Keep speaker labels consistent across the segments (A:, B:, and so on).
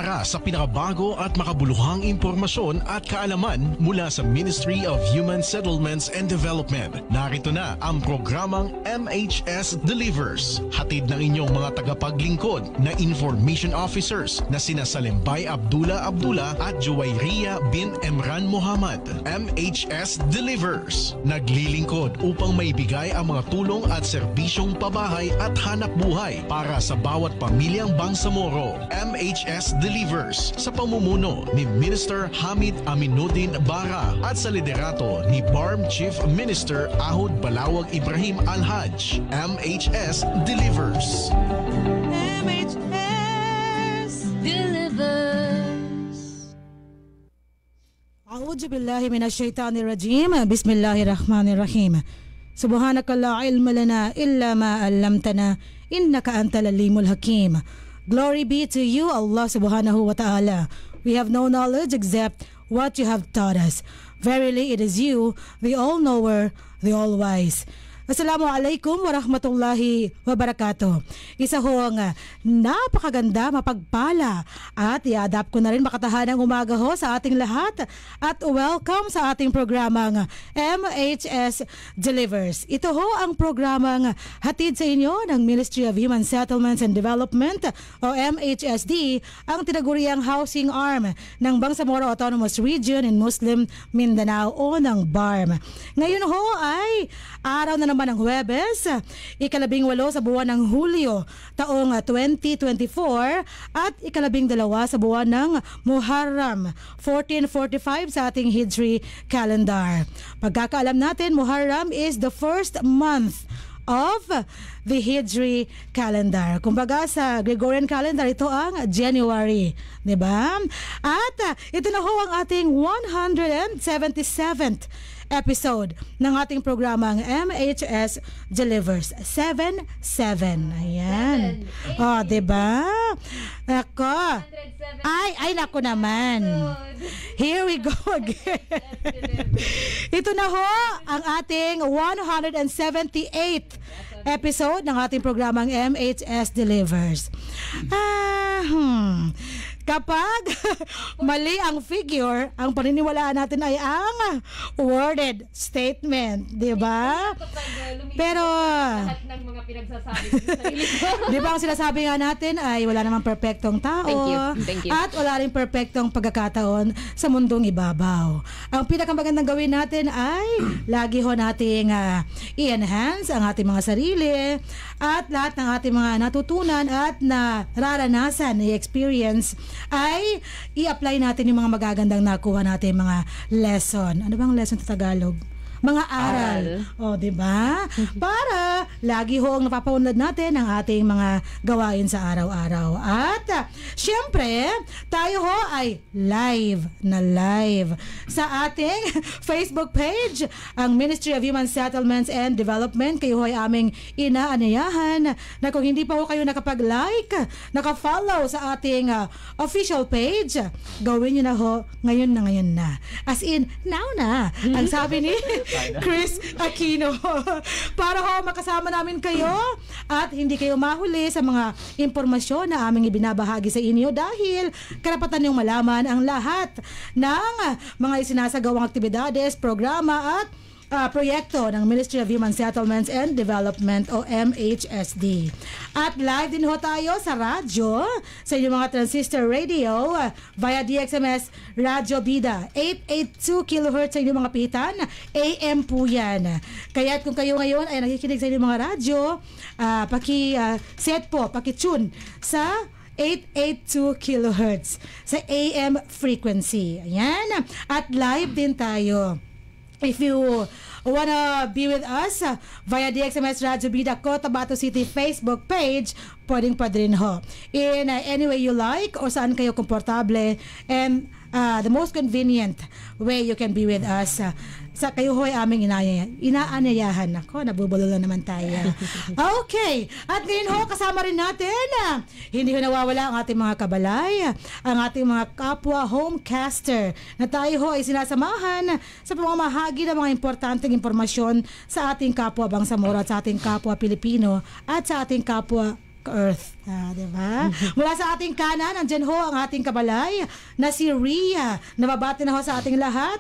A: Para sa pinakabago at makabuluhang impormasyon at kaalaman mula sa Ministry of Human Settlements and Development, narito na ang programang MHS Delivers. Hatid ng inyong mga tagapaglingkod na information officers na sina Salimbay Abdullah at Juwayriya bin Emran Muhammad. MHS Delivers, naglilingkod upang maibigay ang mga tulong at serbisyong pabahay at hanap buhay para sa bawat pamilyang Bangsamoro. MHS Delivers sa pamumuno ni Minister Hamid Aminuddin Bara at sa liderato ni BARM Chief Minister Ahud Balawag Ibrahim Al-Haj. MHS Delivers.
B: MHS Delivers. A'udhu billahi minash shaitanir rajim. Bismillahirrahmanirrahim. Subhanaka la ilma lana illa ma 'allamtana innaka antal alimul hakim. Glory be to you, Allah subhanahu wa ta'ala. We have no knowledge except what you have taught us. Verily it is you, the all-knower, the all-wise. Assalamualaikum warahmatullahi wabarakatuh. Isa ho ang napakaganda, mapagpala at i-adapt ko na rin makatahanang umaga ho sa ating lahat at welcome sa ating programang MHS Delivers. Ito ho ang programang hatid sa inyo ng Ministry of Human Settlements and Development o MHSD, ang tinaguriang housing arm ng Bangsamoro Autonomous Region in Muslim Mindanao o ng BARM. Ngayon ho ay araw na naman ng Huwebes, ika-18 sa buwan ng Hulyo, taong 2024 at ika-12 sa buwan ng Muharram, 1445 sa ating Hijri calendar. Pagkakaalam natin, Muharram is the first month of the Hijri calendar. Kumbaga sa Gregorian calendar, ito ang January, di ba? At ito na ho ang ating 177th episode ng ating programang MHS Delivers. 7-7. Ayan. O, diba? Ako. Ay, nako naman. Here we go again. Ito na ho ang ating 178th episode ng ating programang MHS Delivers. Kapag mali ang figure, ang paniniwalaan natin ay ang worded statement, di ba? Pero
C: lahat ng mga pinagsasabi sa sarili ko.
B: Di ba ang sinasabi nga natin ay wala namang perpektong tao.
C: Thank you.
B: At wala rin perpektong pagkakataon sa mundong ibabaw. Ang pinakamagandang gawin natin ay lagi ho nating i-enhance ang ating mga sarili at lahat ng ating mga natutunan at nararanasan, i-experience ay i-apply natin yung mga magagandang nakuha natin, mga lesson. Ano bang lesson sa Tagalog? Mga aral. O, diba? Para lagi ho ang napapaunlad natin ang ating mga gawain sa araw-araw. At syempre, tayo ho ay live sa ating Facebook page, ang Ministry of Human Settlements and Development. Kayo ho ay aming inaanyayahan na kung hindi pa ho kayo nakapag-like, nakafollow sa ating official page, gawin nyo na ho ngayon na. As in, now na. Ang sabi ni Chris Aquino. Para ho makasama namin kayo at hindi kayo mahuli sa mga impormasyon na aming ibinabahagi sa inyo dahil karapatan niyong malaman ang lahat ng mga isinasagawang aktibidades, programa at proyekto ng Ministry of Human Settlements and Development o MHSD. At live din ho tayo sa radyo, sa inyong mga transistor radio via DXMS Radyo Bida 882 kHz sa inyong mga pitan, AM po yan. Kaya kung kayo ngayon ay nakikinig sa inyong mga radyo, paki-set po, paki-tune sa 882 kHz sa AM frequency. Ayan. At live din tayo. If you wanna be with us via DXMS Radyo Bida Cotabato City Facebook page, pwedeng rin ho. In any way you like o saan kayo komportable, and the most convenient way you can be with us. Sa kayo ho ay aming inaanyayahan. Ako, nabubulol naman tayo. Okay. At ngayon ho, kasama rin natin, hindi ho nawawala ang ating mga kabalay, ang ating mga kapwa homecaster na tayo ho ay sinasamahan sa pamamahagi ng mga importanteng impormasyon sa ating kapwa Bangsamoro at sa ating kapwa Pilipino at sa ating kapwa Earth. Diba? Mula sa ating kanan, andyan ho ang ating kabalay na si Ria. Nababati na ho sa ating lahat.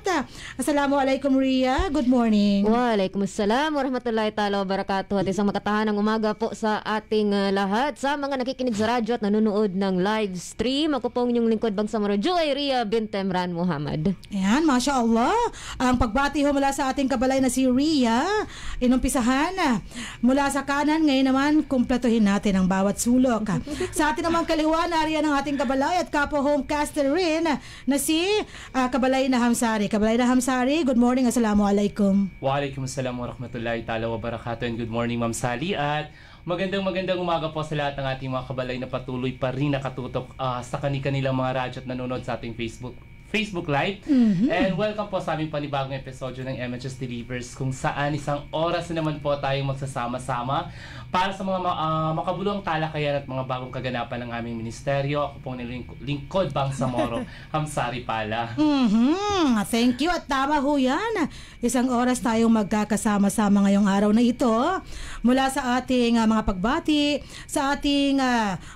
B: Assalamualaikum Ria. Good morning.
C: Waalaikumsalam warahmatullahi ta'ala wabarakatuh. At isang makatahanang umaga po sa ating lahat. Sa mga nakikinig sa radyo at nanonood ng live stream, ako pong inyong lingkod Bangsamoro, Joy Ria bint Emran Muhammad.
B: Ayan, Masya Allah. Ang pagbati ho mula sa ating kabalay na si Ria, inumpisahan mula sa kanan, ngayon naman kumpletuhin natin ang bawat sulok. Sa atin namang kaliwa, nariyan ang ating kabalay at kapwa homecaster rin na si Kabalay na Hamsari. Kabalay na Hamsari, good morning, assalamualaikum.
D: Waalaikumsalam warahmatullahi ta'ala wabarakatuh, and good morning Ma'am Sally, at magandang umaga po sa lahat ng ating mga kabalay na patuloy pa rin nakatutok sa kanilang mga radyo at nanonood sa ating Facebook Live. And welcome po sa aming panibagong episodyo ng MHS Delivers, kung saan isang oras na naman po tayong magsasama-sama para sa mga makabuluhang talakayan at mga bagong kaganapan ng aming ministeryo. Ako pong lingkod Bangsamoro, Hamsari Pala.
B: Thank you, at tama ho yan. Isang oras tayong magkakasama-sama ngayong araw na ito mula sa ating mga pagbati, sa ating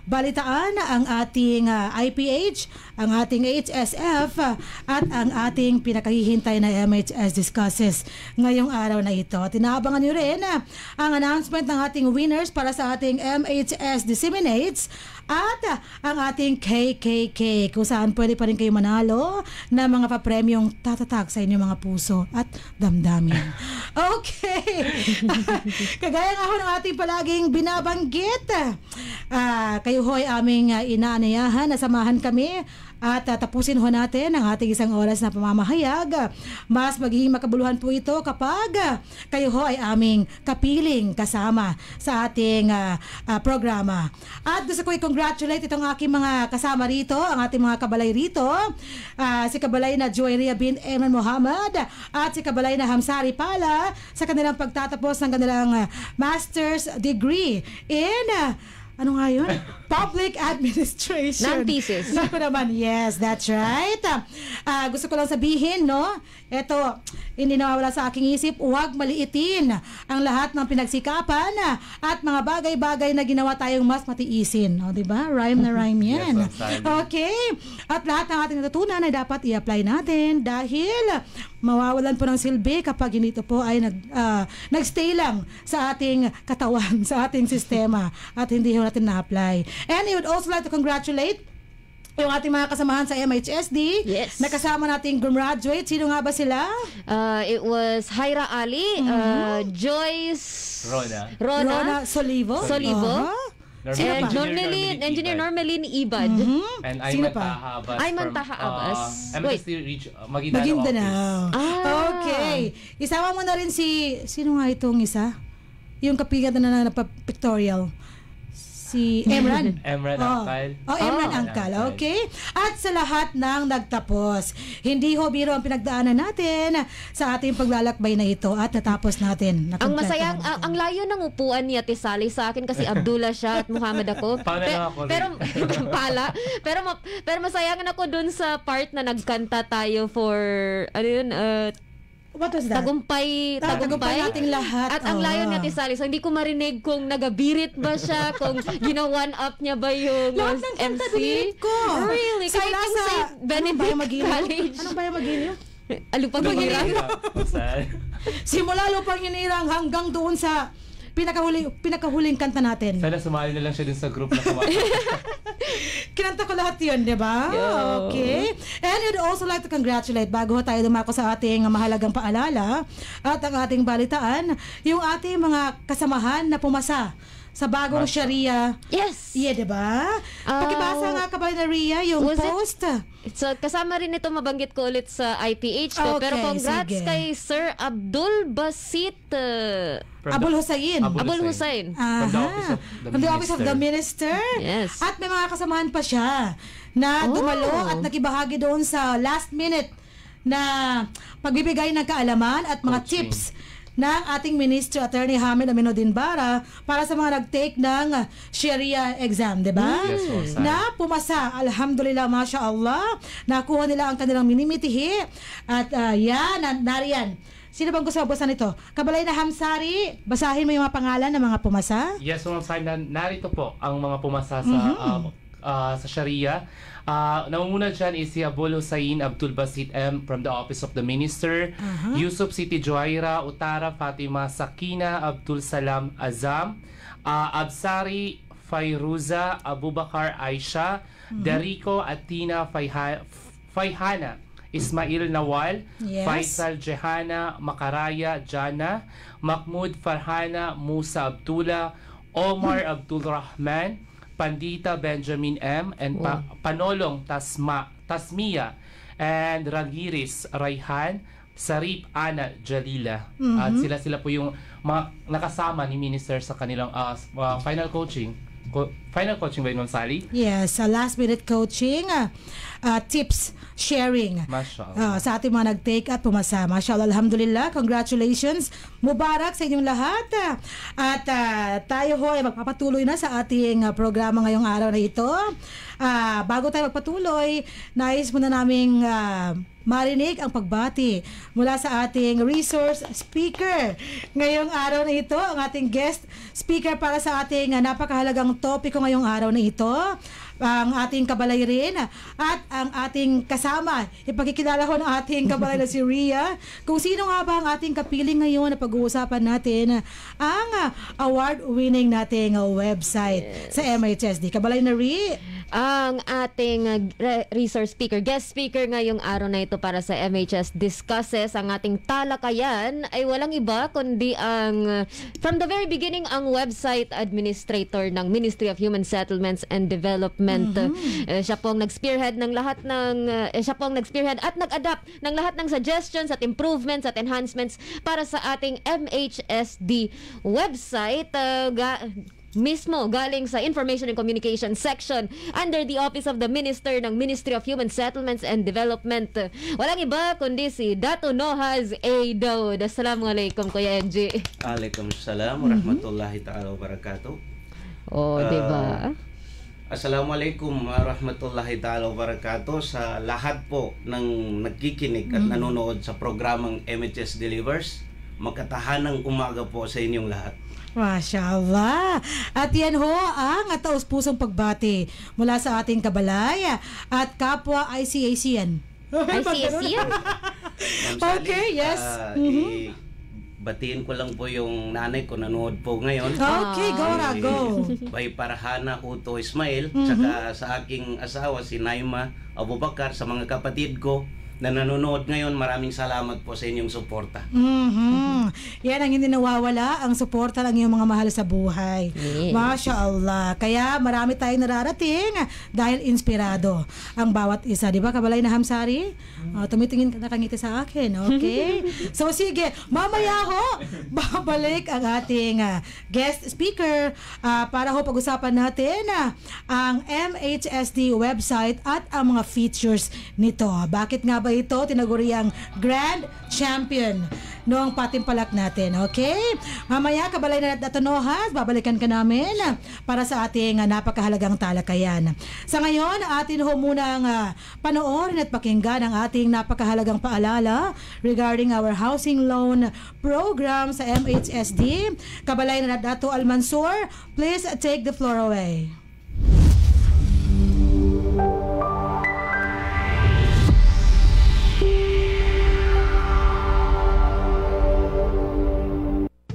B: balitaan, ang ating IPH, ang ating HSF, at ang ating pinakahihintay na MHS Discusses ngayong araw na ito. Tinaabangan nyo rin ang announcement ng ating winners para sa ating MHS Disseminates at ang ating KKK, kung saan pwede pa rin kayo manalo na mga papremyong tatatag sa inyong mga puso at damdamin. Okay. Kagaya nga ho ng ating palaging binabanggit, kayo ho ay aming inaanayahan na samahan kami at tapusin ho natin ang ating isang oras na pamamahayag. Mas magiging makabuluhan po ito kapag kayo ho ay aming kapiling kasama sa ating programa. At gusto ko i-congratulate itong aking mga kasama rito, ang ating mga kabalay rito, si kabalay na Joy Ria bint Emran Muhammad at si kabalay na Hamsari Pala sa kanilang pagtatapos ng kanilang master's degree in ano nga yun? Public Administration.
C: Non-thesis.
B: Naku naman, yes, that's right. Gusto ko lang sabihin, no? Ito, hindi nawawala sa aking isip, huwag maliitin ang lahat ng pinagsikapan at mga bagay-bagay na ginawa tayong mas matiisin. O, diba? Rhyme na rhyme yan.
D: Yes,
B: okay. At lahat ng ating natutunan ay dapat i-apply natin dahil mawawalan po ng silbi kapag hindi ito po ay nagstay lang sa ating katawan, sa ating sistema at hindi natin na-apply. And I would also like to congratulate yung ating mga kasamahan sa MHSD.
C: Yes.
B: Nakasama nating graduate. Sino nga ba sila?
C: It was Haira Ali, Joyce
B: Rona Solivo.
C: And Engineer Normalin Ibad.
D: And
B: Sino
D: Ayman
B: pa?
D: Taha Abbas
C: Ayman
D: from
C: Taha Abbas.
D: MSD
B: Maguindanao.
C: Ah.
B: Okay. Isama mo na rin sino nga itong isa? Yung kapigat na pictorial. Si Emran.
D: Emran Angkal.
B: Emran Angkal. Okay. At sa lahat ng nagtapos, hindi ho biro ang pinagdaanan natin sa ating paglalakbay na ito at natapos natin.
C: Ang masayang, ang layo ng upuan ni Ate Sally sa akin kasi Abdullah siya at Muhammad ako. Pero masayangan ako dun sa part na nagkanta tayo for, ano yun,
B: what was that?
C: Tagumpay
B: nating lahat.
C: At ang layo ni Ate Sally, so hindi ko marinig kung nagabirit ba siya, kung gina-one up niya ba yung
B: lahat ng kanta
C: MC.
B: dinit ko.
C: Really? Kahit yung sa Benedict College.
B: Anong bayan Magiliw?
C: Alupang Hinirang.
B: Simula Lupang Hinirang hanggang doon sa pinakahuling kanta natin.
D: Sana sumali na lang siya dun sa group na kumakain.
B: Kinanta ko lahat yun, di ba? Okay. And I'd also like to congratulate, bago tayo dumako sa ating mahalagang paalala at ang ating balitaan, yung ating mga kasamahan na pumasa sa bagong Sharia.
C: Yes.
B: Yeah, di ba? Pakibasa nga kabay na Ria yung post.
C: So, kasama rin ito, mabanggit ko ulit sa IPH ko.
B: Okay,
C: pero congrats
B: sige.
C: kay Sir Abdul Basit.
B: Abul Hussein.
C: Abul Hussein.
D: From the Office of the
B: Minister.
C: Yes.
B: At may mga kasamahan pa siya na dumalo at nakibahagi doon sa last minute na pagbibigay ng kaalaman at mga
D: coaching
B: tips ng ating Minister Attorney Hamid Aminuddin Bara para sa mga nag-take ng Sharia exam, di ba?
D: Yes,
B: na pumasa, alhamdulillah, masya Allah, nakuha nila ang kanilang minimitihi at nariyan Sino bang gusto magbasa nito? Kabalay na Hamsari, basahin mo yung mga pangalan ng mga pumasa.
D: Yes, Ma'am Sally, narito po ang mga pumasa sa Sharia. Namumuna dyan is si Abul Hussein Abdul Basit M from the Office of the Minister, Yusuf Siti Joaira Utara Fatima Sakina Abdul Salam Azam, Absari Fayruza Abubakar Aisha, Darico Atina Fayhana, Ismail Nawal,
B: Yes.
D: Faisal Jehana Makaraya Jana, Mahmud Farhana Musa Abdullah, Omar Abdul Rahman, Pandita Benjamin M, and Panolong Tasmia, and Ragiris Raihan, Sarip Ana Jalila. At sila po yung mga nakasama ni Minister sa kanilang final coaching. Final coaching ba yun, Ma'am Sally?
B: Yes, last minute coaching, tips sharing.
D: Mashallah.
B: Sa ating mga nag-take at pumasa. Mashallah, alhamdulillah, congratulations. Mubarak sa inyong lahat. At tayo ho ay magpapatuloy na sa ating programa ngayong araw na ito. Bago tayo magpatuloy, nais muna naming marinig ang pagbati mula sa ating resource speaker. Ngayong araw na ito, ang ating guest speaker para sa ating napakahalagang topiko ngayong araw na ito, ang ating kabalay rin at ang ating kasama. Ipakikilala ko ng ating kabalay na si Rhea. Kung sino nga ba ang ating kapiling ngayon na pag-uusapan natin ang award-winning nating website sa MHSD. Kabalay na Rhea.
C: Ang ating resource speaker, guest speaker ngayong araw na ito para sa MHS Discusses, ang ating talakayan ay walang iba kundi ang from the very beginning ang website administrator ng Ministry of Human Settlements and Development. Siya po ang nag-spearhead ng lahat ng siya po ang nag-spearhead at nag-adapt ng lahat ng suggestions at improvements at enhancements para sa ating MHSD website. Mismo galing sa Information and Communication Section under the Office of the Minister ng Ministry of Human Settlements and Development. Walang iba kundi si Dato Nohaz A. Daud. Assalamualaikum, Kuya NG.
E: Waalaikumsalam warahmatullahi ta'ala wabarakatuh.
C: Diba?
E: Assalamualaikum warahmatullahi ta'ala wabarakatuh sa lahat po ng nagkikinig at nanonood sa programang MHS Delivers. Magkatahanang umaga po sa inyong lahat.
B: Mashallah. At yan ho ang taus-pusong pagbati mula sa ating kabalay at kapwa ICACN.
C: ICACN?
B: Okay, yes.
E: Batiin ko lang po yung nanay ko, nanood po ngayon.
B: Okay, go.
E: Bay Parhana Uto Ismail, tsaka sa aking asawa si Naima Abubakar, sa mga kapatid ko na nanonood ngayon, maraming salamat po sa inyong suporta. Yan ang hindi nawawala, ang suporta ng iyong mga mahal sa buhay.
C: Yes.
B: Mashallah. Kaya marami tayong nararating dahil inspirado ang bawat isa. Di ba, Kabalay na Hamsari? Tumitingin ka nakangiti sa akin. Okay? So sige, mamaya ho, babalik ang ating guest speaker para ho pag-usapan natin ang MHSD website at ang mga features nito. Bakit nga ba ito tinaguriang Grand Champion noong patimpalak natin? Okay? Mamaya, Kabalay na Dato Nohaz, babalikan ka namin para sa ating napakahalagang talakayan. Sa ngayon, atin ho munang panoorin at pakinggan ang ating napakahalagang paalala regarding our housing loan program sa MHSD. Kabalay na Dato Almansur, please take the floor away.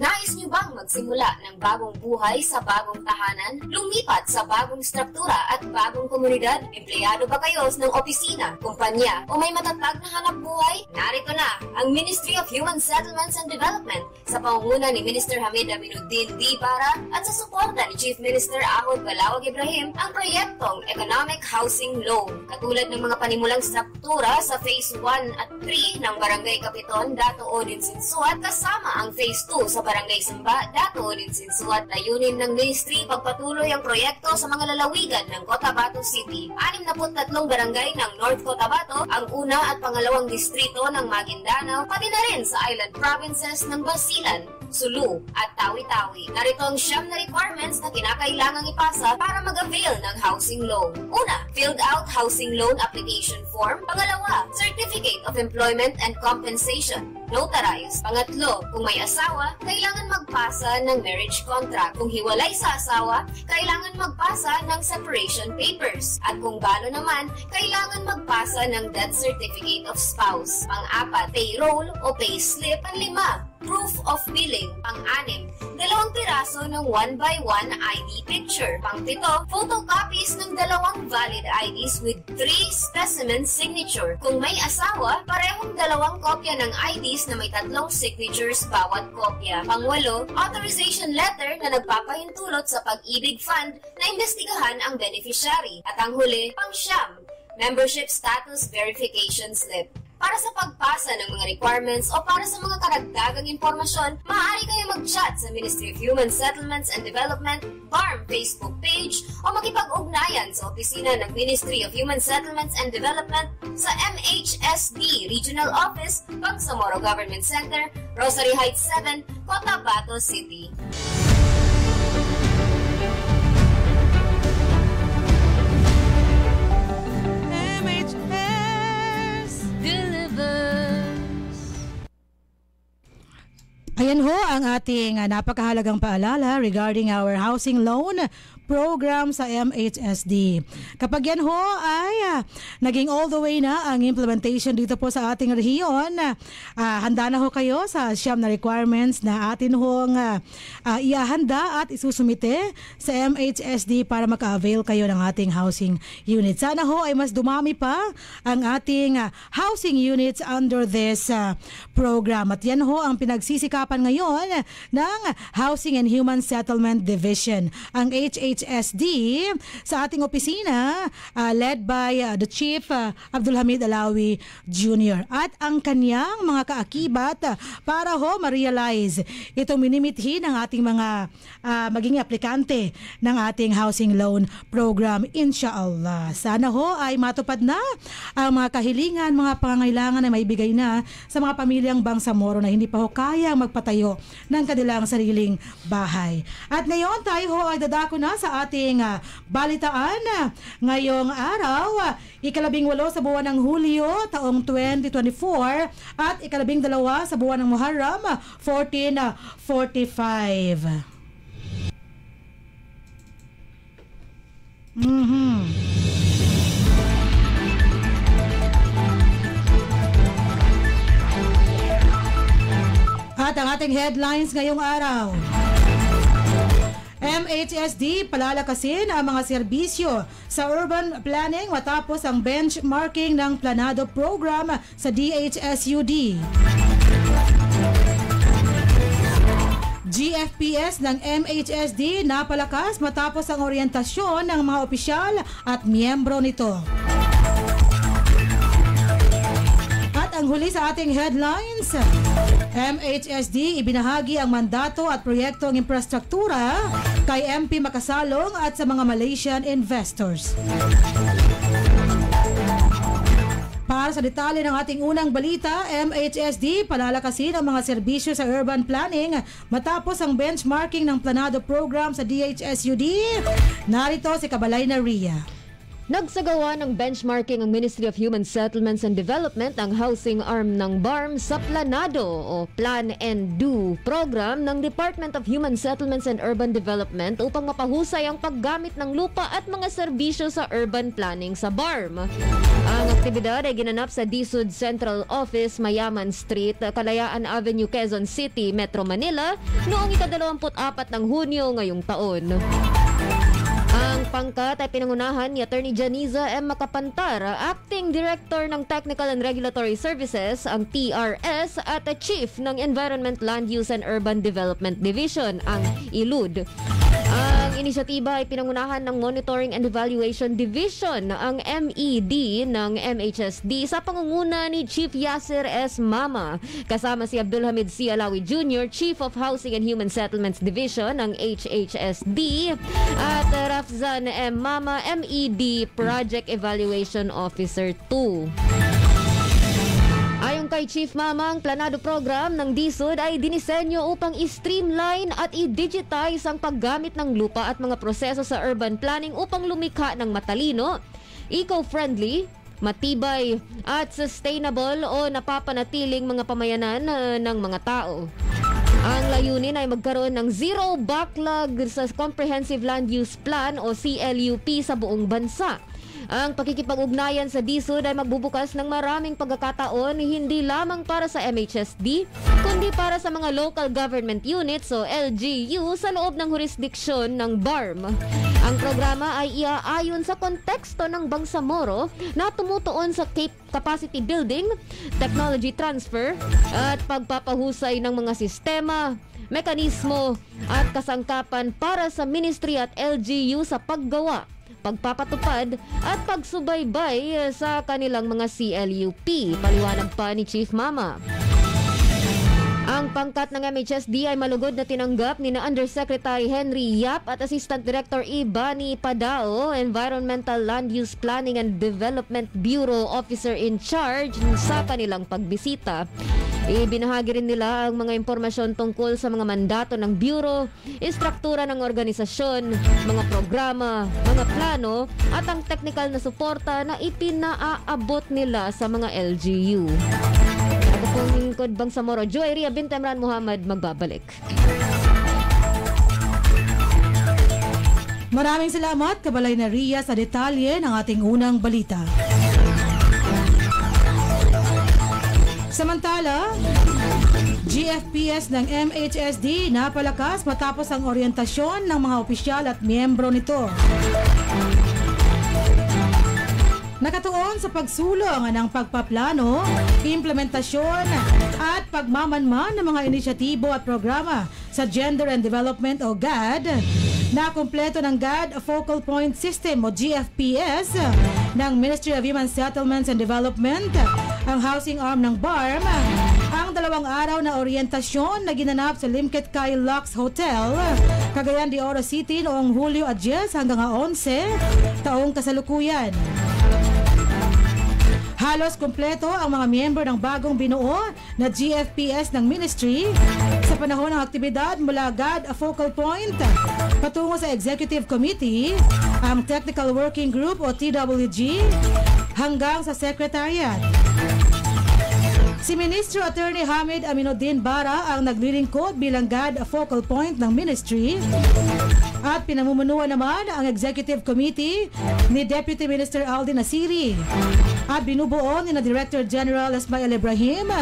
F: Nais niyo bang magsimula ng bagong buhay sa bagong tahanan? Lumipat sa bagong struktura at bagong komunidad? Empleyado ba kayo ng opisina, kumpanya, o may matatag na hanap buhay? Narito na ang Ministry of Human Settlements and Development sa pangunguna ni Minister Hamid Aminuddin D. Bara at sa suporta ni Chief Minister Ahod Balawag Ibrahim ang proyektong Economic Housing Loan. Katulad ng mga panimulang struktura sa Phase 1 at 3 ng Barangay Kapiton, Dato Odin Sinsuat, kasama ang Phase 2 sa Barangay Samba, Dato Odin Sinsuat. Layunin ng ministry pagpatuloy ang proyekto sa mga lalawigan ng Cotabato City. 63 barangay ng North Cotabato, ang una at pangalawang distrito ng Maguindanao, pati na rin sa island provinces ng Basilan, Sulu at Tawi-Tawi. Narito ang 9 na requirements na kinakailangang ipasa para mag-avail ng housing loan. Una, filled out housing loan application form. Pangalawa, Certificate of Employment and Compensation. notarize. Pangatlo, kung may asawa, kailangan magpasa ng marriage contract. Kung hiwalay sa asawa, kailangan magpasa ng separation papers. At kung balo naman, kailangan magpasa ng death certificate of spouse. Pang-apat, payroll o payslip. Pang-lima, proof of billing. Pang-anim, 2 piraso ng 1x1 ID picture. Pang-pito, photocopies ng 2 valid IDs with 3 specimen signature. Kung may asawa, parehong 2 kopya ng IDs na may 3 signatures bawat kopya. Pang-walo, authorization letter na nagpapahintulot sa Pag-ibig Fund na imbestigahan ang beneficiary. At ang huli, pang-siyam, membership status verification slip. Para sa pagpasa ng mga requirements o para sa mga karagdagang impormasyon, maaari kayo mag-chat sa Ministry of Human Settlements and Development, BARM Facebook page o makipag-ugnayan sa opisina ng Ministry of Human Settlements and Development sa MHSD Regional Office, Bangsamoro Government Center, Rosary Heights 7, Cotabato City.
B: Ayan ho ang ating napakahalagang paalala regarding our housing loan program sa MHSD. Kapag yan ho ay naging all the way na ang implementation dito po sa ating rehiyon, handa na ho kayo sa siyam na requirements na atin hong iahanda at isusumite sa MHSD para maka-avail kayo ng ating housing unit. Sana ho ay mas dumami pa ang ating housing units under this program. At yan ho ang pinagsisikapan ngayon ng Housing and Human Settlement Division, ang HHSD sa ating opisina, led by the Chief Abdul Hamid Alawi Jr. at ang kanyang mga kaakibat para ho ma-realize itong minimithi ng ating mga maging aplikante ng ating housing loan program, inshallah. Sana ho ay matupad na ang mga kahilingan, mga pangangailangan na maibigay na sa mga pamilyang Bangsamoro na hindi pa ho kayang magpatayo ng kanilang sariling bahay. At ngayon tayo ho ay dadako na sa ating balitaan ngayong araw, 18 sa buwan ng Hulyo taong 2024 at 12 sa buwan ng Muharram 1445. At ang ating headlines ngayong araw: MHSD palalakasin ang mga serbisyo sa urban planning matapos ang benchmarking ng Planado program sa DHSUD. GFPS ng MHSD napalakas matapos ang oryentasyon ng mga opisyal at miyembro nito. At ang huli sa ating headlines, MHSD ibinahagi ang mandato at proyektong infrastruktura kay MP Makasalong at sa mga Malaysian investors. Para sa detalye ng ating unang balita, MHSD palalakasin ang mga serbisyo sa urban planning matapos ang benchmarking ng Planado program sa DHSUD. Narito si Kabalayna Ria.
C: Nagsagawa ng benchmarking ang Ministry of Human Settlements and Development, ang housing arm ng BARM, sa Planado o Plan and Do program ng Department of Human Settlements and Urban Development upang mapahusay ang paggamit ng lupa at mga serbisyo sa urban planning sa BARM. Ang aktibidad ay ginanap sa DSUD Central Office, Mayaman Street, Kalayaan Avenue, Quezon City, Metro Manila noong 24 ng Hunyo ngayong taon. Ang pangkat ay pinangunahan ni Attorney Janiza M. Makapantar, Acting Director ng Technical and Regulatory Services, ang TRS, at Chief ng Environment, Land Use and Urban Development Division, ang ILUD. Ang inisyatiba ay pinangunahan ng Monitoring and Evaluation Division, ang MED ng MHSD, sa pangunguna ni Chief Yasser S. Mama, kasama si Abdul Hamid C. Alawi Jr., Chief of Housing and Human Settlements Division ng HHSD, at Rafzan M. Mama, MED Project Evaluation Officer 2. Ayon kay Chief Mama, ang Planado program ng DSUD ay dinisenyo upang i-streamline at i-digitize ang paggamit ng lupa at mga proseso sa urban planning upang lumikha ng matalino, eco-friendly, matibay at sustainable o napapanatiling mga pamayanan ng mga tao. Ang layunin ay magkaroon ng zero backlog sa Comprehensive Land Use Plan o CLUP sa buong bansa. Ang pakikipag-ugnayan sa DSUD ay magbubukas ng maraming pagkakataon hindi lamang para sa MHSD, kundi para sa mga local government units o LGU sa loob ng jurisdiksyon ng BARM. Ang programa ay iaayon sa konteksto ng Bangsamoro na tumutuon sa capacity building, technology transfer at pagpapahusay ng mga sistema, mekanismo at kasangkapan para sa Ministry at LGU sa paggawa, pagpapatupad at pagsubaybay sa kanilang mga CLUP. Paliwanag pa ni Chief Mama. Ang pangkat ng MHSD ay malugod na tinanggap ni na Undersecretary Henry Yap at Assistant Director Ibani Padao, Environmental Land Use Planning and Development Bureau Officer in Charge sa kanilang pagbisita. Ibinahagi rin nila ang mga impormasyon tungkol sa mga mandato ng Bureau, istruktura ng organisasyon, mga programa, mga plano at ang technical na suporta na ipinaaabot nila sa mga LGU. Ako pong lingkod Bangsamoro, Joy Ria Bintemran Muhammad, magbabalik.
B: Maraming salamat, Kabalay na Ria, sa detalye ng ating unang balita. Samantala, GFPS ng MHSD napalakas matapos ang oryentasyon ng mga opisyal at miyembro nito. Nakatuon sa pagsulong ng pagpaplano, implementasyon at pagmamanman ng mga inisyatibo at programa sa Gender and Development o GAD, na kumpleto ng GAD Focal Point System o GFPS ng Ministry of Human Settlements and Development, ang housing arm ng BARM, ang 2 araw na oryentasyon na ginanap sa Limkit Kai Lux Hotel, Cagayan de Oro City noong Hulyo 10 hanggang 11 taong kasalukuyan. Halos kumpleto ang mga miyembro ng bagong binuo na GFPS ng Ministry sa panahon ng aktibidad mula GAD Focal Point patungo sa Executive Committee, ang Technical Working Group o TWG, hanggang sa Secretariat. Si Ministro Attorney Hamid Aminuddin Bara ang naglilingkod bilang GAD Focal Point ng Ministry at pinamumunuan naman ang Executive Committee ni Deputy Minister Aldi Nasiri at binubuo ni na Director General Ismail Ibrahim,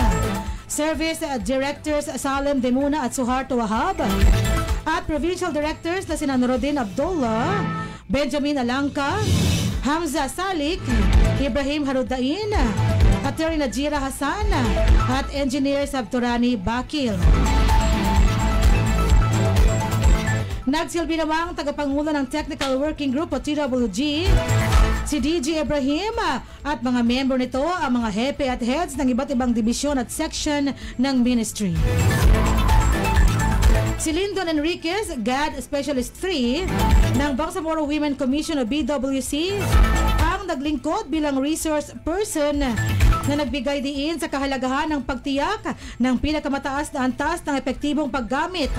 B: Service Directors Salem Demuna at Suharto Wahab, at Provincial Directors na sina Nuruddin Abdullah, Benjamin Alangka, Hamza Salik, Ibrahim Harudain, Attorney Najira Hassan at Engineer Sabturani Bakil. Nagsilbi namang tagapangulo ng Technical Working Group o TWG, si DJ Ibrahim, at mga miyembro nito ang mga hepe at heads ng iba't ibang dibisyon at section ng ministry. Si Lyndon Enriquez, GAD Specialist 3 ng Bangsamoro Women Commission o BWC, ang naglingkod bilang resource person na nagbigay diin sa kahalagahan ng pagtiyak ng pinakamataas na antas ng epektibong paggamit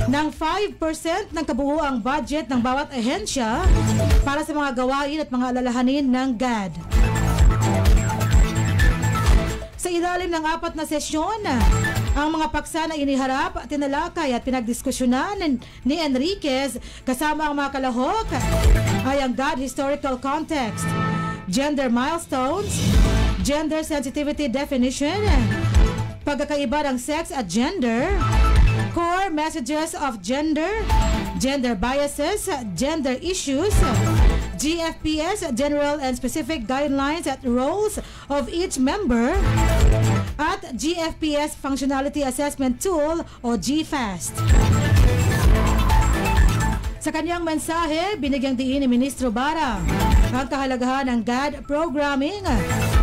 B: ng 5% ng kabuuang budget ng bawat ahensya para sa mga gawain at mga alalahanin ng GAD. Sa ilalim ng 4 na sesyon, ang mga paksa na iniharap, tinalakay at pinagdiskusyonan ni Enriquez kasama ang mga kalahok ay ang GAD Historical Context, Gender Milestones, Gender Sensitivity Definition, pagkakaiba ng sex at gender, Core Messages of Gender, Gender Biases, Gender Issues, GFPS General and Specific Guidelines at Roles of each member, at GFPS Functionality Assessment Tool o GFAST. Sa kanyang mensahe, binigyang diin ni Ministro Bara ang kahalagahan ng GAD programming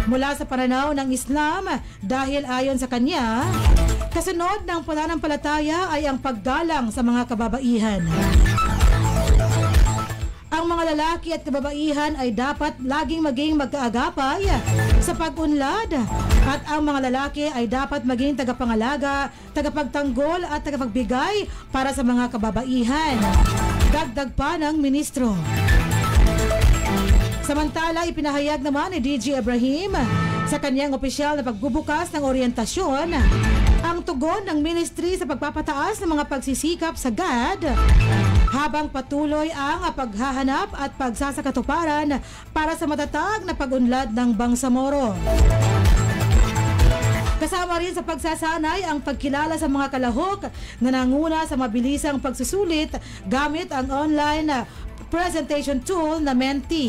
B: mula sa pananaw ng Islam dahil ayon sa kanya, kasunod ng pananampalataya ay ang paggalang sa mga kababaihan. Ang mga lalaki at kababaihan ay dapat laging maging magkaagapay sa pag-unlad at ang mga lalaki ay dapat maging tagapangalaga, tagapagtanggol at tagapagbigay para sa mga kababaihan. Dagdag pa ng ministro. Samantala, ipinahayag naman ni DG Ibrahim sa kanyang opisyal na pagbubukas ng orientasyon ang tugon ng ministry sa pagpapataas ng mga pagsisikap sa GAD habang patuloy ang paghahanap at pagsasakatuparan para sa matatag na pag-unlad ng Bangsamoro. Kasama rin sa pagsasanay ang pagkilala sa mga kalahok na nanguna sa mabilisang pagsusulit gamit ang online presentation tool na Menti.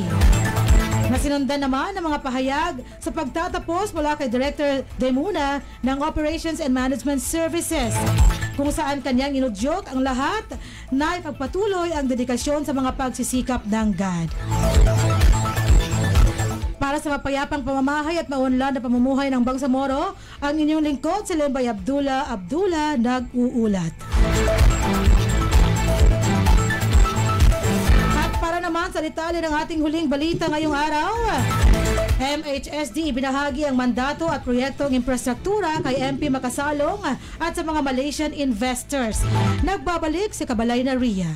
B: Nasinundan naman ang mga pahayag sa pagtatapos mula kay Director Demuna ng Operations and Management Services, kung saan kanyang inudyok ang lahat na ipagpatuloy ang dedikasyon sa mga pagsisikap ng GAD. Para sa mapayapang pamamahay at maunlad na pamumuhay ng Bangsamoro, ang inyong lingkod si Lembay Abdullah nag-uulat. At para naman sa detalye ng ating huling balita ngayong araw, MHSD ibinahagi ang mandato at proyektong infrastruktura kay MP Makasalong at sa mga Malaysian investors. Nagbabalik si Kabalay na Ria.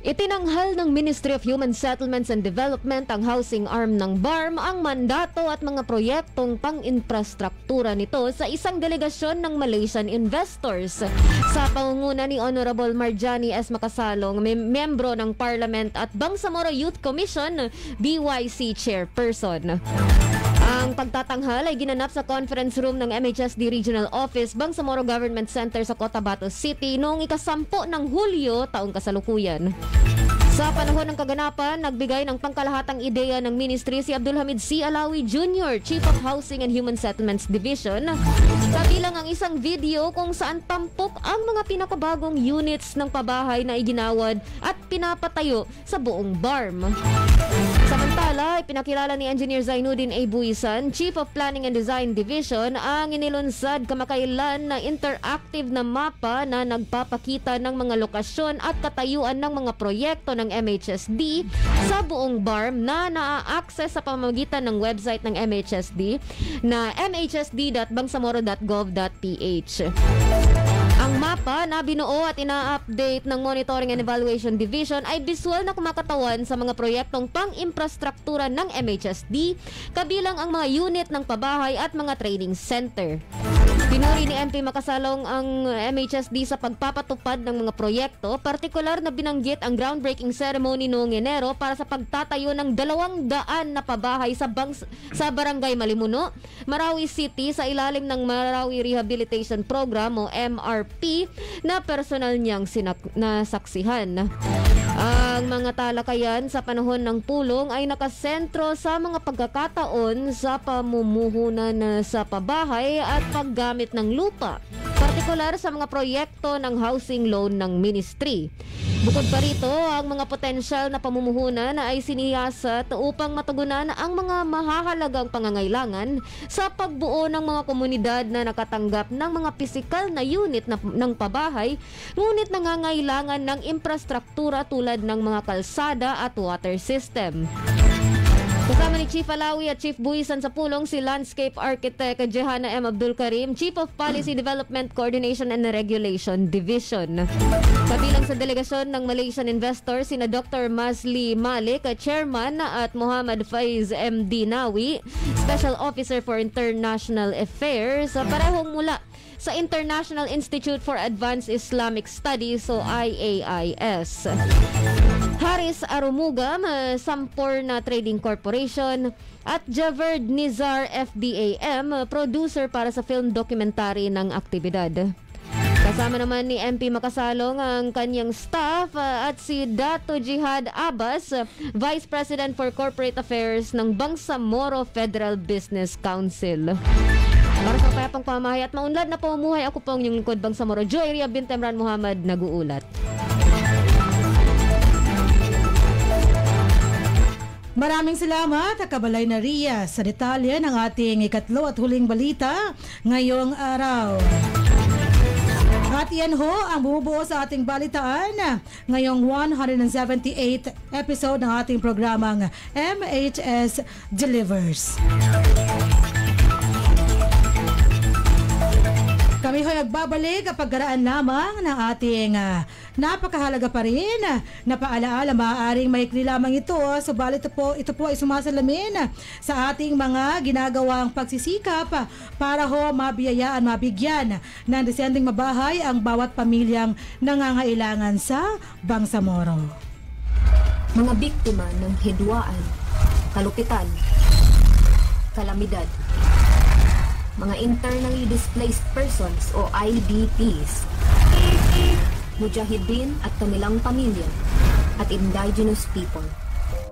C: Itinanghal ng Ministry of Human Settlements and Development ang housing arm ng BARM ang mandato at mga proyektong pang-infrastruktura nito sa isang delegasyon ng Malaysian investors. Sa pangunguna ni Honorable Marjani S. Makasalong, membro ng Parliament at Bangsamoro Youth Commission, BYC Chairperson. Ang pagtatanghal ay ginanap sa conference room ng MHSD Regional Office, Bangsamoro Government Center sa Cotabato City noong ika-10 ng Hulyo taong kasalukuyan. Sa panahon ng kaganapan, nagbigay ng pangkalahatang ideya ng ministry si Abdul Hamid C. Alawi Jr., Chief of Housing and Human Settlements Division, kabilang ang isang video kung saan tampok ang mga pinakabagong units ng pabahay na iginawad at pinapatayo sa buong BARM. Samantala, ipinakilala ni Engineer Zainuddin A. Buisan, Chief of Planning and Design Division, ang inilunsad kamakailan na interactive na mapa na nagpapakita ng mga lokasyon at katayuan ng mga proyekto ng MHSD sa buong BARM na naa-access sa pamamagitan ng website ng MHSD na mhsd.bangsamoro.gov.ph. Ang mapa na binuo at ina-update ng Monitoring and Evaluation Division ay visual na kumakatawan sa mga proyektong pang-infrastruktura ng MHSD, kabilang ang mga unit ng pabahay at mga training center. Pinuri ni MP Makasalong ang MHSD sa pagpapatupad ng mga proyekto, partikular na binanggit ang groundbreaking ceremony noong Enero para sa pagtatayo ng 200 na pabahay sa Barangay Malimuno, Marawi City sa ilalim ng Marawi Rehabilitation Program o MRP na personal niyang nasaksihan. Ang mga talakayan sa panahon ng pulong ay nakasentro sa mga pagkakataon sa pamumuhunan sa pabahay at paggamit ng lupa, partikular sa mga proyekto ng housing loan ng ministry. Bukod pa rito, ang mga potensyal na pamumuhunan ay siniyasat upang matugunan ang mga mahahalagang pangangailangan sa pagbuo ng mga komunidad na nakatanggap ng mga pisikal na unit ng pabahay, ngunit nangangailangan ng infrastruktura tulad ng mga kalsada at water system. Kasama ni Chief Alawi at Chief Buisan sa pulong si Landscape Architect Jehana M. Abdul Karim, Chief of Policy Development Coordination and Regulation Division. Kabilang sa delegasyon ng Malaysian investors sina Dr. Masli Malik, Chairman, at Muhammad Faiz M.D. Nawi, Special Officer for International Affairs, parehong mula sa International Institute for Advanced Islamic Studies o IAIS. Haris Arumugam, Sampurna Trading Corporation, at Javerd Nizar FDAM, producer para sa film documentary ng aktibidad. Kasama naman ni MP Makasalong ang kanyang staff at si Dato Jihad Abbas, Vice President for Corporate Affairs ng Bangsamoro Federal Business Council. Para sa payapang pamahay at maunlad na pamumuhay, ako po ang inyong lingkod Bangsamoro Joy Ria Bintemran Muhammad nag-uulat.
B: Maraming salamat, Kabalay na Ria, sa detalye ng ating ikatlo at huling balita ngayong araw. At yan ho ang bumubuo sa ating balitaan ngayong 178th episode ng ating programang MHS Delivers. Kami Kami ho'y nagbabalik kapag garaan lamang ng ating napakahalaga pa rin na paalaala. Maaaring maikli lamang ito, subalit ito po ay sumasalamin sa ating mga ginagawang pagsisikap para mabiyayaan, mabigyan ng disenteng mabahay ang bawat pamilyang nangangailangan sa Bangsamoro.
F: Mga biktima ng hidwaan, kalupitan, kalamidad, mga internally displaced persons o IDPs, mujahideen at kanilang pamilya, at indigenous people.